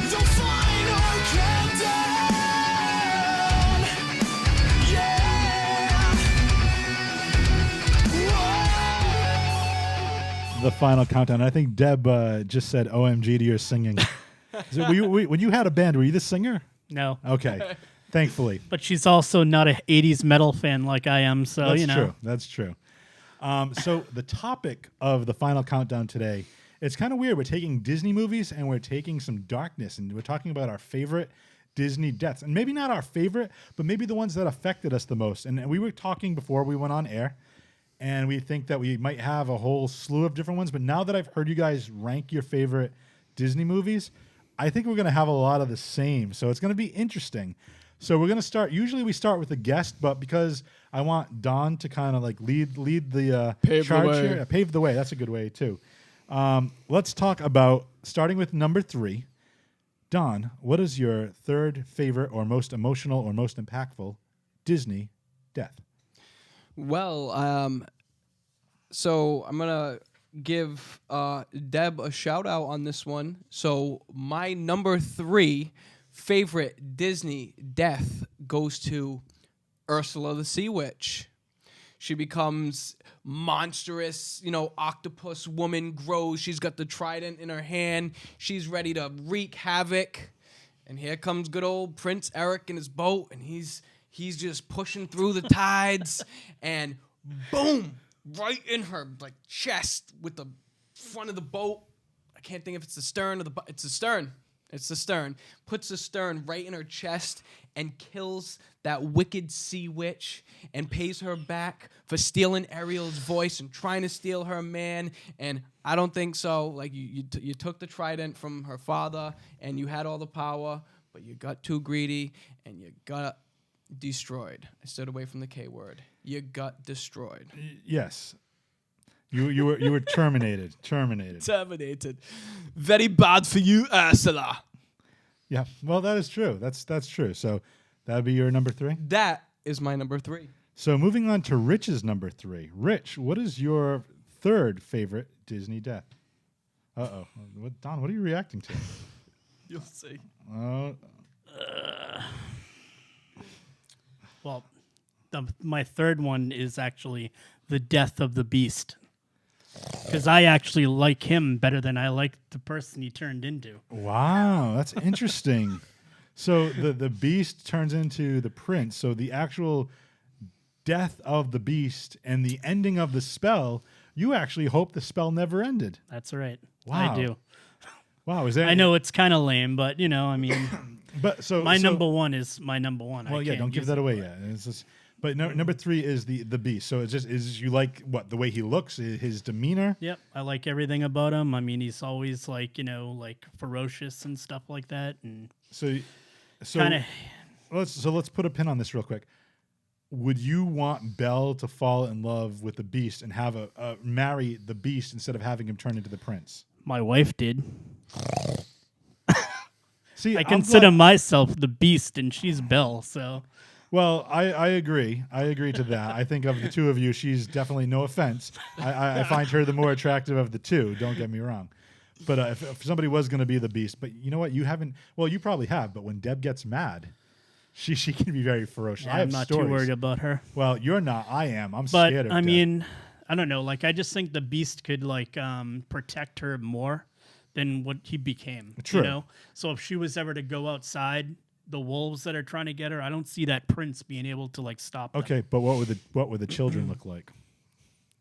The final countdown. Yeah. Whoa. The Final Countdown. I think Deb just said OMG to your singing. When you had a band, were you the singer? No. Okay, thankfully. But she's also not a 80s metal fan like I am, so, That's you know. true. That's true. So the topic of the Final Countdown today, it's kind of weird. We're taking Disney movies and we're taking some darkness, and we're talking about our favorite Disney deaths. And maybe not our favorite, but maybe the ones that affected us the most. And we were talking before we went on air, and we think that we might have a whole slew of different ones. But now that I've heard you guys rank your favorite Disney movies, I think we're going to have a lot of the same. So it's going to be interesting. So we're going to start. Usually we start with a guest, but because I want Don to kind of like lead the Pave the charge way. here. Pave the way. That's a good way too. Let's talk about starting with number 3. Don, what is your third favorite or most emotional or most impactful Disney death? Well, so I'm going to give Deb a shout out on this one. So my number 3 favorite Disney death goes to Ursula the Sea Witch. She becomes monstrous, octopus woman, grows. She's got the trident in her hand. She's ready to wreak havoc. And here comes good old Prince Eric in his boat, and he's just pushing through the tides, and boom, right in her chest with the front of the boat. I can't think if it's the stern or it's the stern. It's the stern. Puts the stern right in her chest and kills that wicked sea witch and pays her back for stealing Ariel's voice and trying to steal her man. And I don't think so. Like you took the trident from her father and you had all the power, but you got too greedy and you got destroyed. I stood away from the K word. You got destroyed. Yes. You were terminated. Terminated. Very bad for you, Ursula. Yeah. Well, that is true. That's true. So that would be your number 3. That is my number 3. So moving on to Rich's number 3. Rich, what is your third favorite Disney death? Uh-oh. Don, what are you reacting to? You'll see. Well, my third one is actually the death of the beast. because I actually like him better than I like the person he turned into. Wow, that's interesting. So the beast turns into the prince. So the actual death of the beast and the ending of the spell, you actually hope the spell never ended. That's right. Wow. I do. Wow, is that? I know it's kind of lame, but I mean, but so my so- number one is my number one. Well, I yeah, can't don't give use that it, away but- yet. It's just, but number 3 is the beast. So it's just is you like what the way he looks, his demeanor. Yep, I like everything about him. I mean, he's always like like ferocious and stuff like that, and So kind of. let's put a pin on this real quick. Would you want Belle to fall in love with the beast and have a marry the beast instead of having him turn into the prince? My wife did. See, I I'm consider glad- myself the beast, and she's Belle. So Well, I agree. I agree to that. I think of the two of you, she's definitely, no offense. I find her the more attractive of the two. Don't get me wrong. But if somebody was going to be the beast, but you know what? You haven't. Well, you probably have. But when Deb gets mad, she can be very ferocious. I have I'm not stories. too worried about her. Well, you're not. I am. I'm But scared of I Deb. mean, I don't know. Like, I just think the beast could protect her more than what he became. True. You know. So if she was ever to go outside, the wolves that are trying to get her, I don't see that prince being able to stop them. Okay, but what would the children look like?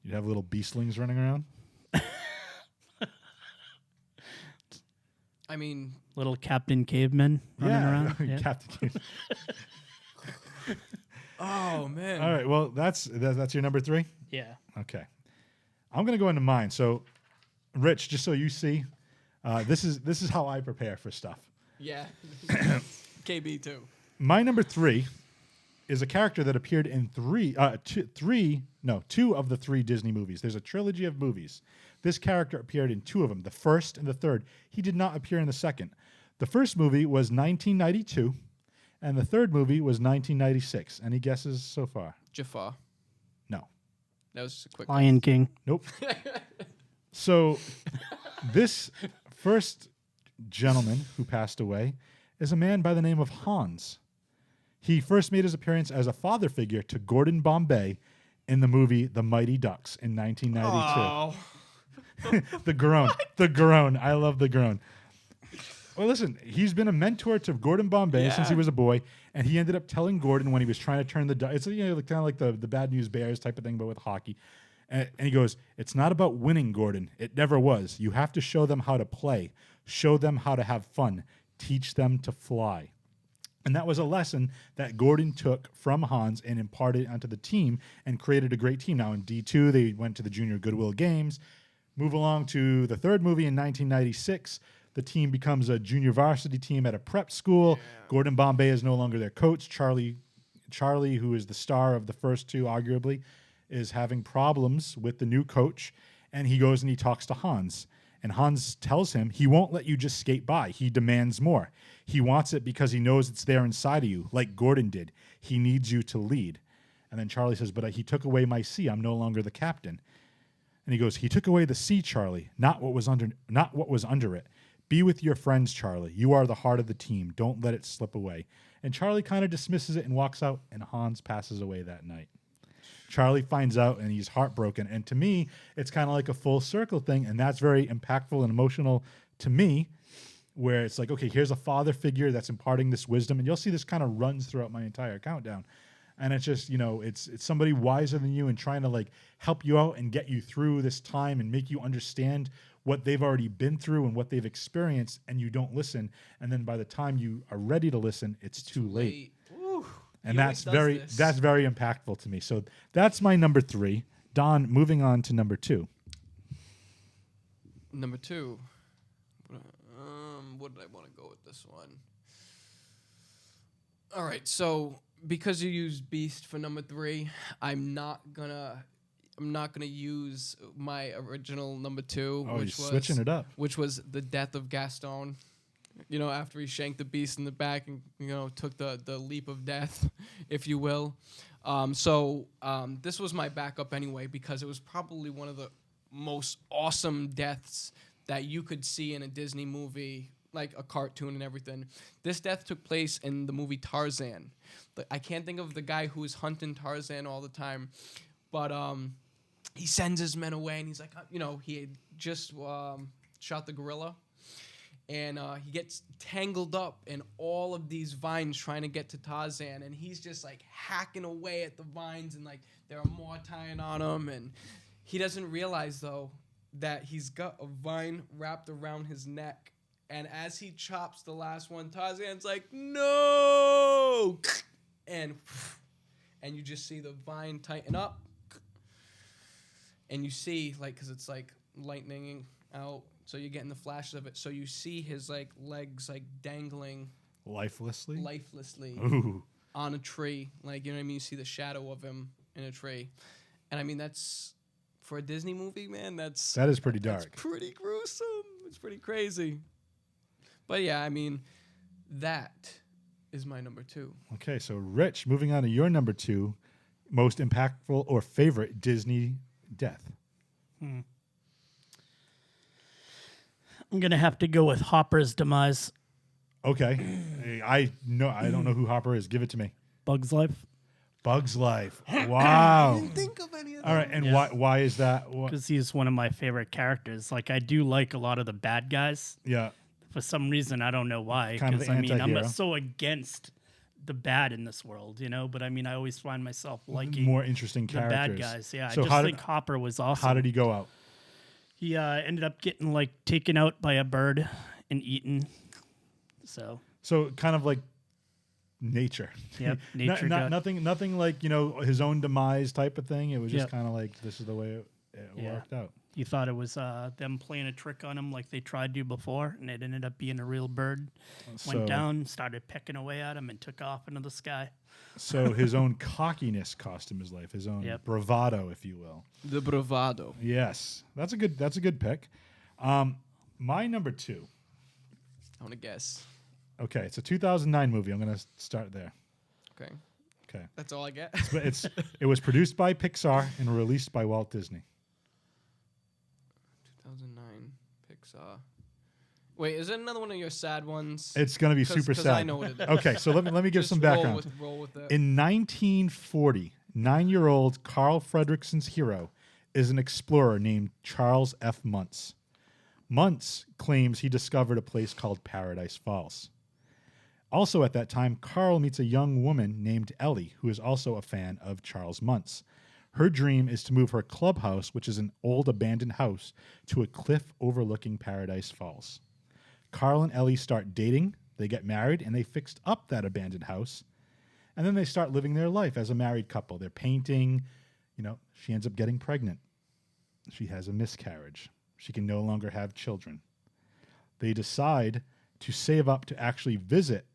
You'd have little beastlings running around. I mean, Little Captain Cavemen running around. Yeah. Captain. oh man. All right. Well, that's your number 3. Yeah. Okay. I'm gonna go into mine. So, Rich, just so you see, this is how I prepare for stuff. Yeah. KB too. My number 3 is a character that appeared in two of the 3 Disney movies. There's a trilogy of movies. This character appeared in 2 of them, the first and the third. He did not appear in the second. The first movie was 1992, and the third movie was 1996. Any guesses so far? Jafar. No. That was just a quick. Lion King. Nope. So, this first gentleman who passed away is a man by the name of Hans. He first made his appearance as a father figure to Gordon Bombay in the movie The Mighty Ducks in 1992. Oh. The groan. The groan. I love the groan. Well, listen, he's been a mentor to Gordon Bombay since he Yeah. was a boy, and he ended up telling Gordon when he was trying to turn the it's kind of like the Bad News Bears type of thing, but with hockey. And he goes, "It's not about winning, Gordon. It never was. You have to show them how to play, show them how to have fun, teach them to fly." And that was a lesson that Gordon took from Hans and imparted onto the team and created a great team. Now in D2, they went to the Junior Goodwill Games. Move along to the third movie in 1996. The team becomes a junior varsity team at a prep school. Gordon Bombay is no longer their coach. Charlie, who is the star of the first 2, arguably, is having problems with the new coach. And he goes and he talks to Hans. And Hans tells him he won't let you just skate by. He demands more. He wants it because he knows it's there inside of you, like Gordon did. He needs you to lead. And then Charlie says, "But he took away my C. I'm no longer the captain." And he goes, "He took away the C, Charlie, not what was under it. Be with your friends, Charlie. You are the heart of the team. Don't let it slip away." And Charlie kind of dismisses it and walks out, and Hans passes away that night. Charlie finds out, and he's heartbroken. And to me, it's kind of like a full circle thing, and that's very impactful and emotional to me, where it's like, okay, here's a father figure that's imparting this wisdom, and you'll see this kind of runs throughout my entire countdown. And it's just, it's somebody wiser than you and trying to like help you out and get you through this time and make you understand what they've already been through and what they've experienced, and you don't listen. And then by the time you are ready to listen, it's too late. Woo. And He always does this. that's very impactful to me. So that's my number 3. Don, moving on to number 2. Number 2. What did I want to go with this one? All right, so because you used Beast for number 3, I'm not gonna use my original number 2, Oh, which you're was switching it up. which was the death of Gaston. After he shanked the beast in the back and took the leap of death, if you will. This was my backup anyway because it was probably one of the most awesome deaths that you could see in a Disney movie, like a cartoon and everything. This death took place in the movie Tarzan. I can't think of the guy who was hunting Tarzan all the time, but he sends his men away, and he's like, he had just shot the gorilla, and he gets tangled up in all of these vines trying to get to Tarzan, and he's just like hacking away at the vines, and like there are more tying on him, and he doesn't realize though that he's got a vine wrapped around his neck, and as he chops the last one, Tarzan's like, no, and you just see the vine tighten up. And you see, like, because it's, like, lightning out, so you're getting the flashes of it. So you see his, like, legs, like, dangling Lifelessly? lifelessly on a tree. Like, you know what I mean? You see the shadow of him in a tree. And, I mean, that's, for a Disney movie, man, That is pretty dark. That's pretty gruesome. It's pretty crazy. But, yeah, I mean, that is my number 2. Okay, so Rich, moving on to your number 2, most impactful or favorite Disney death. I'm gonna have to go with Hopper's demise. Okay. I don't know who Hopper is. Give it to me. Bug's Life. Bug's Life. Wow. Think of any of that. All right, and Yeah. why is that? Because he's one of my favorite characters. Like, I do like a lot of the bad guys. Yeah. For some reason, I don't know why. Kind of Because, the I mean, I'm anti-hero. so against the bad in this world, But, I mean, I always find myself liking More interesting the characters. bad guys. Yeah, So I just think Hopper was awesome. how did he go out? He ended up getting, like, taken out by a bird and eaten. So, So kind of like nature. yep, nature got... nothing like, his own demise type of thing. It was just Yep. kind of like, this is the way it Yeah. worked out. You thought it was them playing a trick on him like they tried to before, and it ended up being a real bird. So- Went down, started pecking away at him, and took off into the sky. So his own cockiness cost him his life, his own Yep. bravado, if you will. The bravado. Yes, that's a good pick. My number 2. I want to guess. Okay, it's a 2009 movie. I'm gonna start there. Okay. Okay, That's all I get. but it was produced by Pixar and released by Walt Disney. 2009 Pixar. Wait, is it another one of your sad ones? It's gonna be super 'cause sad. I know what it is. Okay, so let me give Just some background. Roll with it. In 1940, 9-year-old Carl Fredrickson's hero is an explorer named Charles F. Muntz. Muntz claims he discovered a place called Paradise Falls. Also at that time, Carl meets a young woman named Ellie, who is also a fan of Charles Muntz. Her dream is to move her clubhouse, which is an old abandoned house, to a cliff overlooking Paradise Falls. Carl and Ellie start dating, they get married, and they fixed up that abandoned house. And then they start living their life as a married couple. They're painting, she ends up getting pregnant. She has a miscarriage. She can no longer have children. They decide to save up to actually visit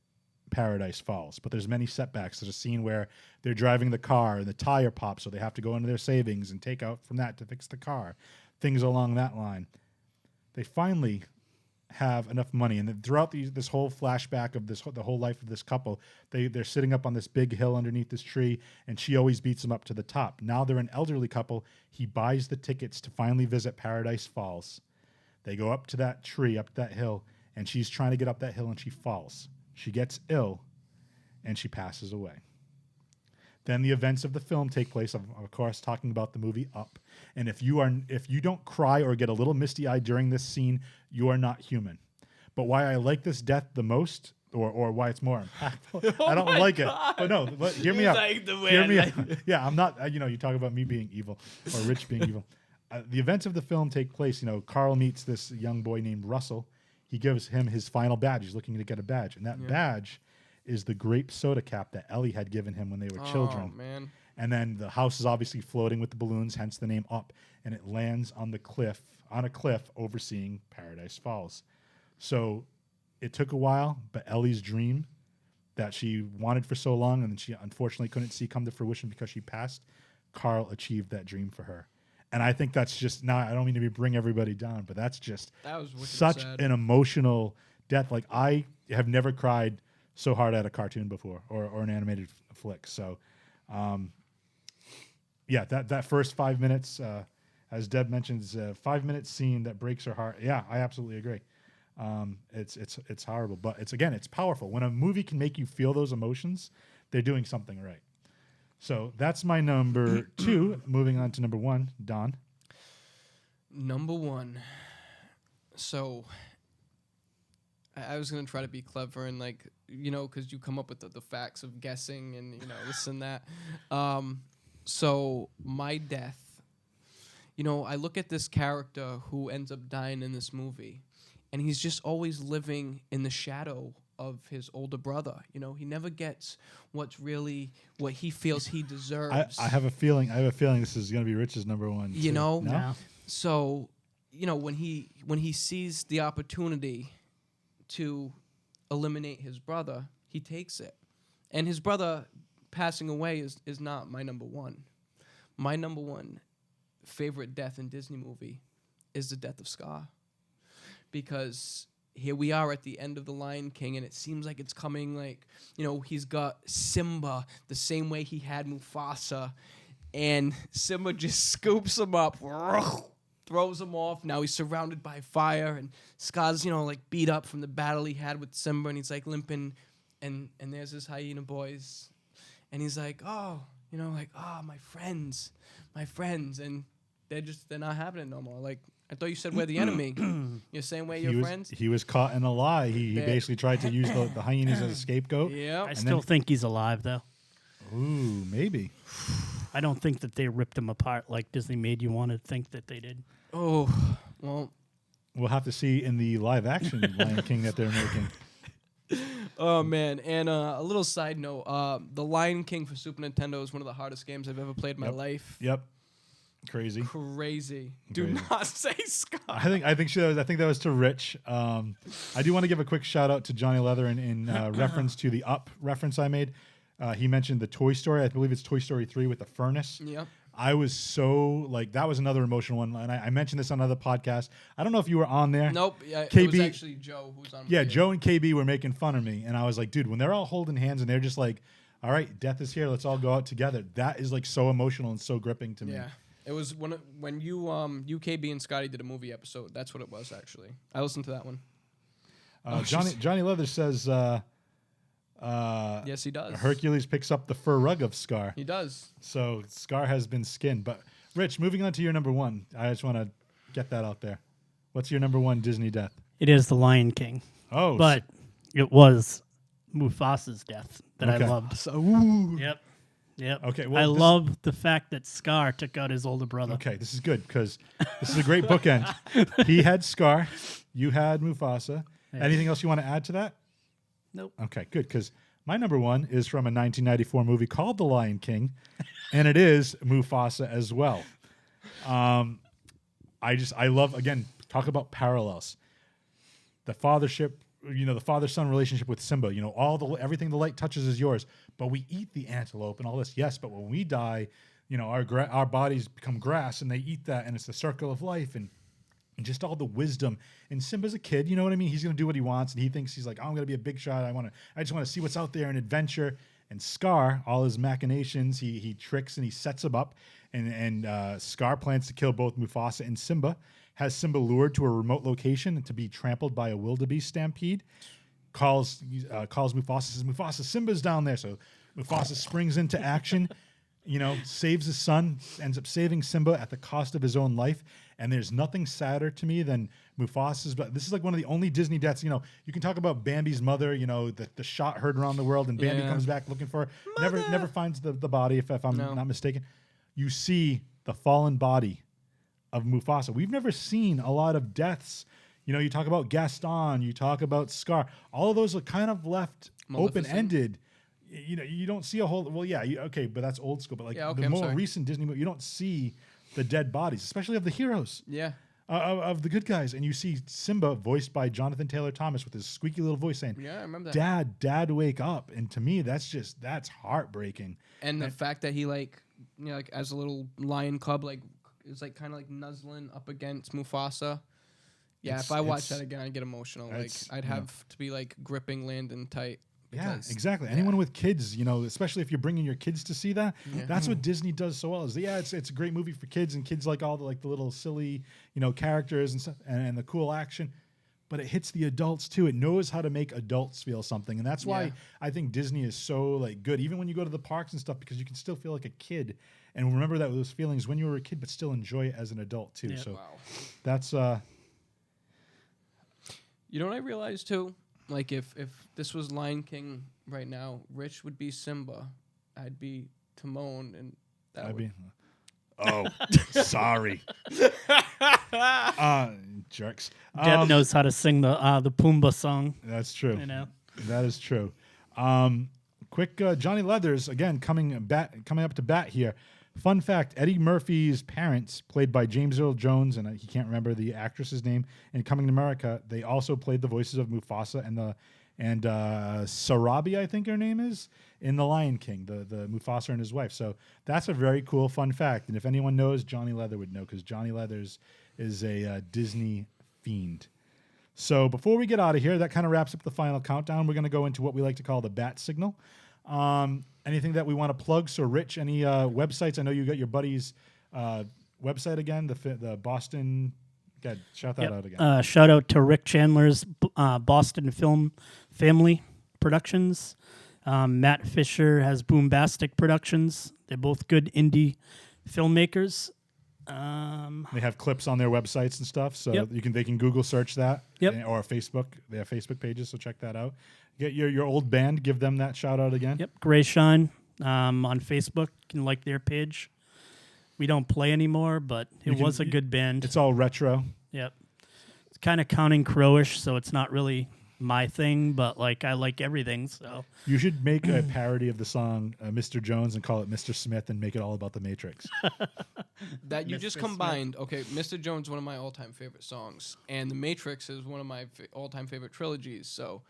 Paradise Falls, but there's many setbacks. There's a scene where they're driving the car and the tire pops, so they have to go into their savings and take out from that to fix the car. Things along that line. They finally have enough money, and then throughout this whole flashback of the whole life of this couple, they're sitting up on this big hill underneath this tree, and she always beats them up to the top. Now they're an elderly couple. He buys the tickets to finally visit Paradise Falls. They go up to that tree, up that hill, and she's trying to get up that hill, and she falls. She gets ill, and she passes away. Then the events of the film take place, of course, talking about the movie Up. And if you don't cry or get a little misty-eyed during this scene, you are not human. But why I like this death the most, or why it's more impactful, I don't like it. But no, hear me out. Like the way Hear I me like out. Yeah, I'm not. You talk about me being evil or Rich being evil. The events of the film take place. Carl meets this young boy named Russell. He gives him his final badge. He's looking to get a badge, and that badge is the grape soda cap that Ellie had given him when they were children. Oh, man. And then the house is obviously floating with the balloons, hence the name Up, and it lands on a cliff overseeing Paradise Falls. So it took a while, but Ellie's dream that she wanted for so long and she unfortunately couldn't see come to fruition because she passed, Carl achieved that dream for her. And I think that's just, now I don't mean to bring everybody down, but that's just That was wicked such sad. an emotional death. Like, I have never cried so hard at a cartoon before or an animated flick. So, yeah, that first 5 minutes, as Deb mentions, 5 minute scene that breaks her heart. Yeah, I absolutely agree. It's horrible, but it's powerful. When a movie can make you feel those emotions, they're doing something right. So that's my number 2. Moving on to number 1, Don. Number 1. So I was gonna try to be clever and like because you come up with the facts of guessing and this and that. So my death. I look at this character who ends up dying in this movie, and he's just always living in the shadow of his older brother. He never gets what he feels he deserves. I have a feeling this is going to be Rich's number 1. You too. know? No? Yeah. So, when he sees the opportunity to eliminate his brother, he takes it. And his brother passing away is not my number 1. My number 1 favorite death in Disney movie is the death of Scar. Because here we are at the end of The Lion King, and it seems like it's coming he's got Simba the same way he had Mufasa, and Simba just scoops him up, throws him off. Now he's surrounded by fire, and Scar's, beat up from the battle he had with Simba, and he's limping, and there's his hyena boys, and he's my friends, and they're not happening no more. I thought you said we're the enemy. You're saying we're your friends? He was caught in a lie. He basically tried to use the hyenas as a scapegoat. Yeah. I still think he's alive, though. Ooh, maybe. I don't think that they ripped him apart like Disney made you want to think that they did. Oh, well. We'll have to see in the live-action Lion King that they're making. Oh, man. And a little side note, The Lion King for Super Nintendo is one of the hardest games I've ever played in my life. Yep. Crazy. Do Crazy. not say Scott. I think that was to Rich. I do want to give a quick shout out to Johnny Leather in reference to the Up reference I made. He mentioned the Toy Story. I believe it's Toy Story 3 with the furnace. Yep. I was so that was another emotional one, and I mentioned this on another podcast. I don't know if you were on there. Nope. Yeah, KB, it was actually Joe who's on. Yeah, with you. Joe and KB were making fun of me, and I was like, dude, when they're all holding hands and they're just like, all right, death is here, let's all go out together. That is so emotional and so gripping to me. Yeah. It was when you KB and Scotty did a movie episode. That's what it was actually. I listened to that one. Johnny Leather says, yes, he does. Hercules picks up the fur rug of Scar. He does. So Scar has been skinned. But Rich, moving on to your number 1, I just want to get that out there. What's your number 1 Disney death? It is The Lion King. Oh, But it was Mufasa's death that Okay. I loved. So, ooh. Yep. Okay, well, I this- love the fact that Scar took out his older brother. okay, this is good because this is a great bookend. He had Scar, you had Mufasa. Yeah. Anything else you want to add to that? Nope. Okay, good because my number 1 is from a 1994 movie called The Lion King, and it is Mufasa as well. I love, again, talk about parallels. The fathership, the father-son relationship with Simba, everything the light touches is yours, but we eat the antelope and all this, yes, but when we die, our bodies become grass and they eat that, and it's the circle of life, and just all the wisdom. And Simba's a kid, you know what I mean? He's going to do what he wants, and he thinks he's like, I'm going to be a big shot. I just want to see what's out there and adventure. And Scar, all his machinations, he tricks and he sets him up. And Scar plans to kill both Mufasa and Simba, has Simba lured to a remote location to be trampled by a wildebeest stampede. Calls Mufasa, says, Mufasa, Simba's down there. So Mufasa springs into action, saves his son, ends up saving Simba at the cost of his own life. And there's nothing sadder to me than Mufasa's. But this is one of the only Disney deaths. You can talk about Bambi's mother. The shot heard around the world, and Bambi Yeah. comes back looking for her. Never finds the body. If I'm not mistaken, you see the fallen body of Mufasa. We've never seen a lot of deaths. You talk about Gaston. You talk about Scar. All of those are kind of left Maleficent. open-ended. You don't see a whole. Well, yeah, okay, but that's old school. But Yeah, okay, the I'm more sorry. recent Disney movie, you don't see the dead bodies, especially of the heroes, Yeah. of the good guys. And you see Simba, voiced by Jonathan Taylor Thomas, with his squeaky little voice saying, Yeah, I remember that. Dad, wake up. And to me, that's heartbreaking. And the fact that he as a little lion cub, is kind of nuzzling up against Mufasa. Yeah, It's- if I watch it's- that again, I'd get emotional. it's, I'd have to be gripping Landon tight. Yeah, because- exactly. yeah. Anyone with kids, especially if you're bringing your kids to see that, Yeah. that's what Disney does so well. It's a great movie for kids, and kids like all the little silly, characters and stuff, and the cool action. but it hits the adults too. It knows how to make adults feel something, and that's why Yeah. I think Disney is so like good. Even when you go to the parks and stuff, because you can still feel like a kid and remember those feelings when you were a kid, but still enjoy it as an adult too. Yeah. So Wow. that's You know what I realized too? Like if this was Lion King right now, Rich would be Simba, I'd be Timon, and that I'd would be. Oh, sorry. Jerks. Deb knows how to sing the Pumbaa song. That's true. You know. That is true. Quick, Johnny Leathers again coming up to bat here. Fun fact: Eddie Murphy's parents, played by James Earl Jones, and he can't remember the actress's name. In Coming to America, they also played the voices of Mufasa and Sarabi, I think her name is, in The Lion King, the Mufasa and his wife. So that's a very cool fun fact. And if anyone knows, Johnny Leather would know because Johnny Leathers is a Disney fiend. So before we get out of here, that kind of wraps up the final countdown. We're going to go into what we like to call the bat signal. Anything that we want to plug? So, Rich, any websites? I know you got your buddy's website again, the Boston. Go ahead, shout that out again. Shout out to Rick Chandler's Boston Film Family Productions. Matt Fisher has Boombastic Productions. They're both good indie filmmakers. They have clips on their websites and stuff, so Yep. they can Google search that. Yep. Or Facebook. They have Facebook pages, so check that out. Get your old band, give them that shout out again. Yep, Gray Shine on Facebook. You can like their page. We don't play anymore, but it was a good band. It's all retro. Yep. It's kind of Counting Crowish, so it's not really my thing, but like I like everything. So You should make a parody of the song Mr. Jones and call it Mr. Smith and make it all about the Matrix. that you just Mr. combined. Okay, Mr. Jones, one of my all-time favorite songs, and The Matrix is one of my all-time favorite trilogies. So,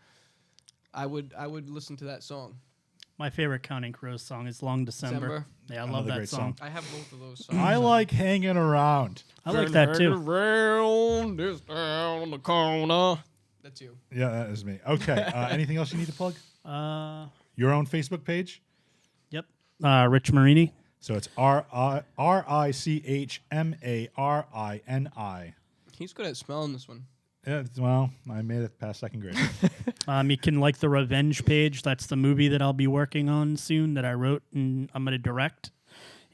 I would listen to that song. my favorite Counting Crows song is Long December. Yeah, I love Another that great song. I have both of those songs. I like hanging around. I like that too. Around this down on the corner. That's you. Yeah, that is me. Okay. Anything else you need to plug? Your own Facebook page? Yep. Rich Marini. So it's RichMarini. He's good at smelling this one. Well, I made it past second grade. You can like the Revenge page. That's the movie that I'll be working on soon that I wrote and I'm going to direct.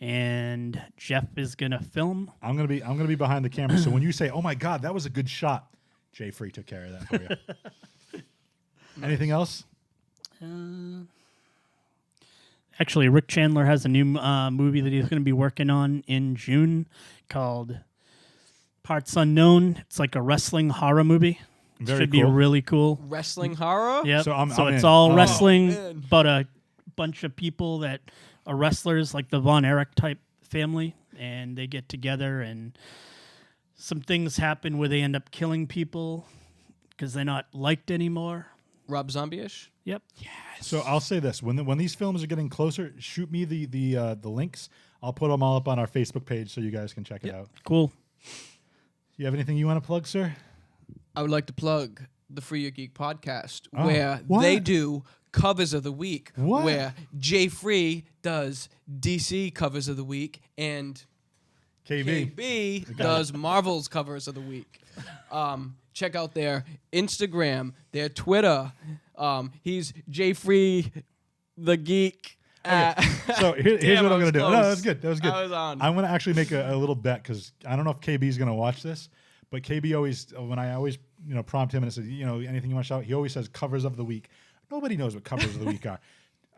And Jeff is going to film. I'm gonna be behind the camera. So when you say, "Oh my God, that was a good shot," Jay Free took care of that for you. Anything else? Actually, Rick Chandler has a new movie that he's going to be working on in June called Parts Unknown. It's like a wrestling horror movie. Very Should be cool. really cool. Wrestling horror? Yep. So I'm it's in. all Oh. wrestling, Man. but a bunch of people that are wrestlers, like the Von Erich type family, and they get together, and some things happen where they end up killing people because they're not liked anymore. Rob Zombie-ish? Yep. So I'll say this: when these films are getting closer, shoot me the links. I'll put them all up on our Facebook page so you guys can check it out. Cool. You have anything you want to plug, sir? I would like to plug the Free Your Geek podcast, Oh, where what? they do covers of the week, What? where Jay Free does DC covers of the week, and KB does Marvel's covers of the week. Check out their Instagram, their Twitter. He's Jay Free, the Geek. So here's Damn, what I I'm was going to do. No, close. that was good. That was good. I was on. I'm going to actually make a little bet because I don't know if KB is going to watch this, but KB always, when I always prompt him and I said, anything you want to shout, he always says covers of the week. Nobody knows what covers of the week are.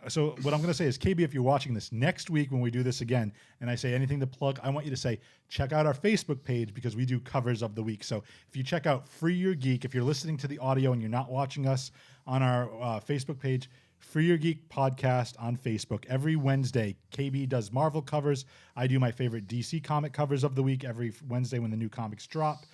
So what I'm going to say is, KB, if you're watching this next week when we do this again, and I say anything to plug, I want you to say, check out our Facebook page because we do covers of the week. So if you check out Free Your Geek, if you're listening to the audio and you're not watching us on our Facebook page, Free Your Geek podcast on Facebook. Every Wednesday, KB does Marvel covers. I do my favorite DC comic covers of the week every Wednesday when the new comics drop.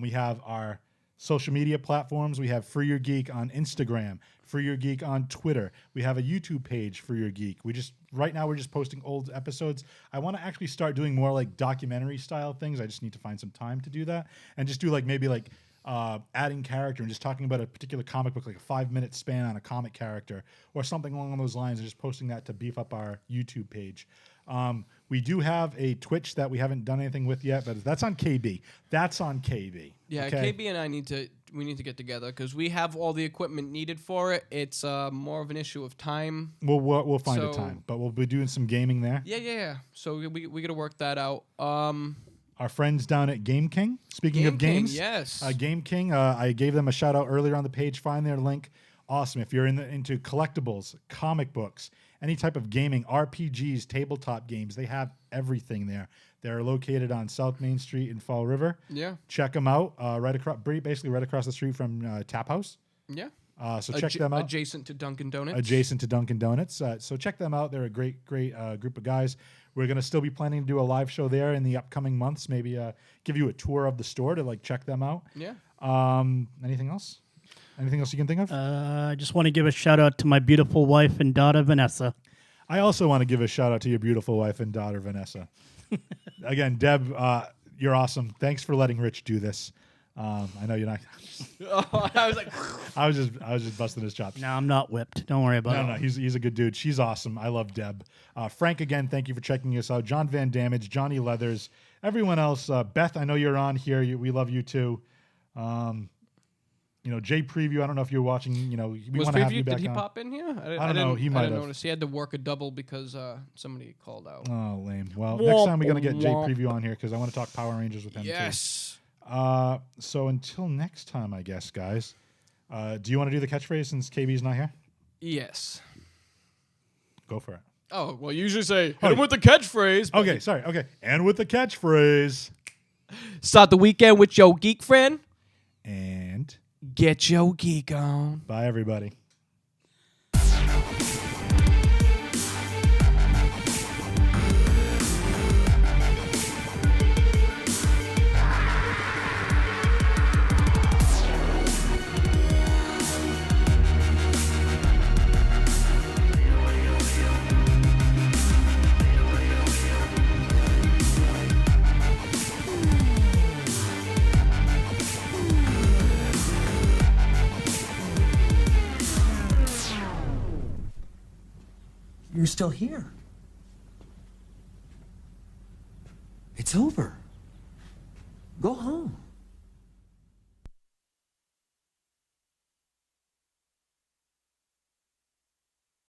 We have our social media platforms. We have Free Your Geek on Instagram, Free Your Geek on Twitter. We have a YouTube page, Free Your Geek. Right now we're just posting old episodes. I want to actually start doing more like documentary style things. I just need to find some time to do that and just do maybe adding character and just talking about a particular comic book, like a 5-minute span on a comic character or something along those lines, and just posting that to beef up our YouTube page. We do have a Twitch that we haven't done anything with yet, but that's on KB. That's on KB. Yeah, okay? KB and I need to to get together because we have all the equipment needed for it. It's more of an issue of time. We'll find a So- time, but we'll be doing some gaming there. Yeah. So we got to work that out. Our friends down at Game King. Speaking of Game King, games, yes. Game King. I gave them a shout out earlier on the page. Find their link. Awesome. If you're into collectibles, comic books, any type of gaming, RPGs, tabletop games, they have everything there. They're located on South Main Street in Fall River. Yeah. Check them out. Basically right across the street from Tap House. Yeah. So check them out. Adjacent to Dunkin' Donuts. Adjacent to Dunkin' Donuts. So check them out. They're a great group of guys. We're going to still be planning to do a live show there in the upcoming months. Maybe give you a tour of the store to like check them out. Yeah. Anything else? Anything else you can think of? I just want to give a shout out to my beautiful wife and daughter, Vanessa. I also want to give a shout out to your beautiful wife and daughter, Vanessa. Again, Deb, you're awesome. Thanks for letting Rich do this. I know you're not. I was like, I was just busting his chops. No, I'm not whipped. Don't worry about No, it. he's a good dude. She's awesome. I love Deb. Frank, again, thank you for checking us out. John Van Damage, Johnny Leathers, everyone else. Beth, I know you're on here. We love you too. Jay Preview. I don't know if you're watching. We was want to have you Preview? back Did he on. pop in here? I don't know. He might I didn't have. notice. He had to work a double because somebody called out. Oh, lame. Well, next time we're gonna get Jay Preview on here because I want to talk Power Rangers with him Yes. too. So until next time, I guess, guys. Do you want to do the catchphrase since KB's not here? Yes. Go for it. Oh, well, you usually say, hit him with the catchphrase. but Okay, sorry. Okay, and with the catchphrase. Start the weekend with your geek friend. And Get your geek on. bye, everybody. You're still here. It's over. Go home.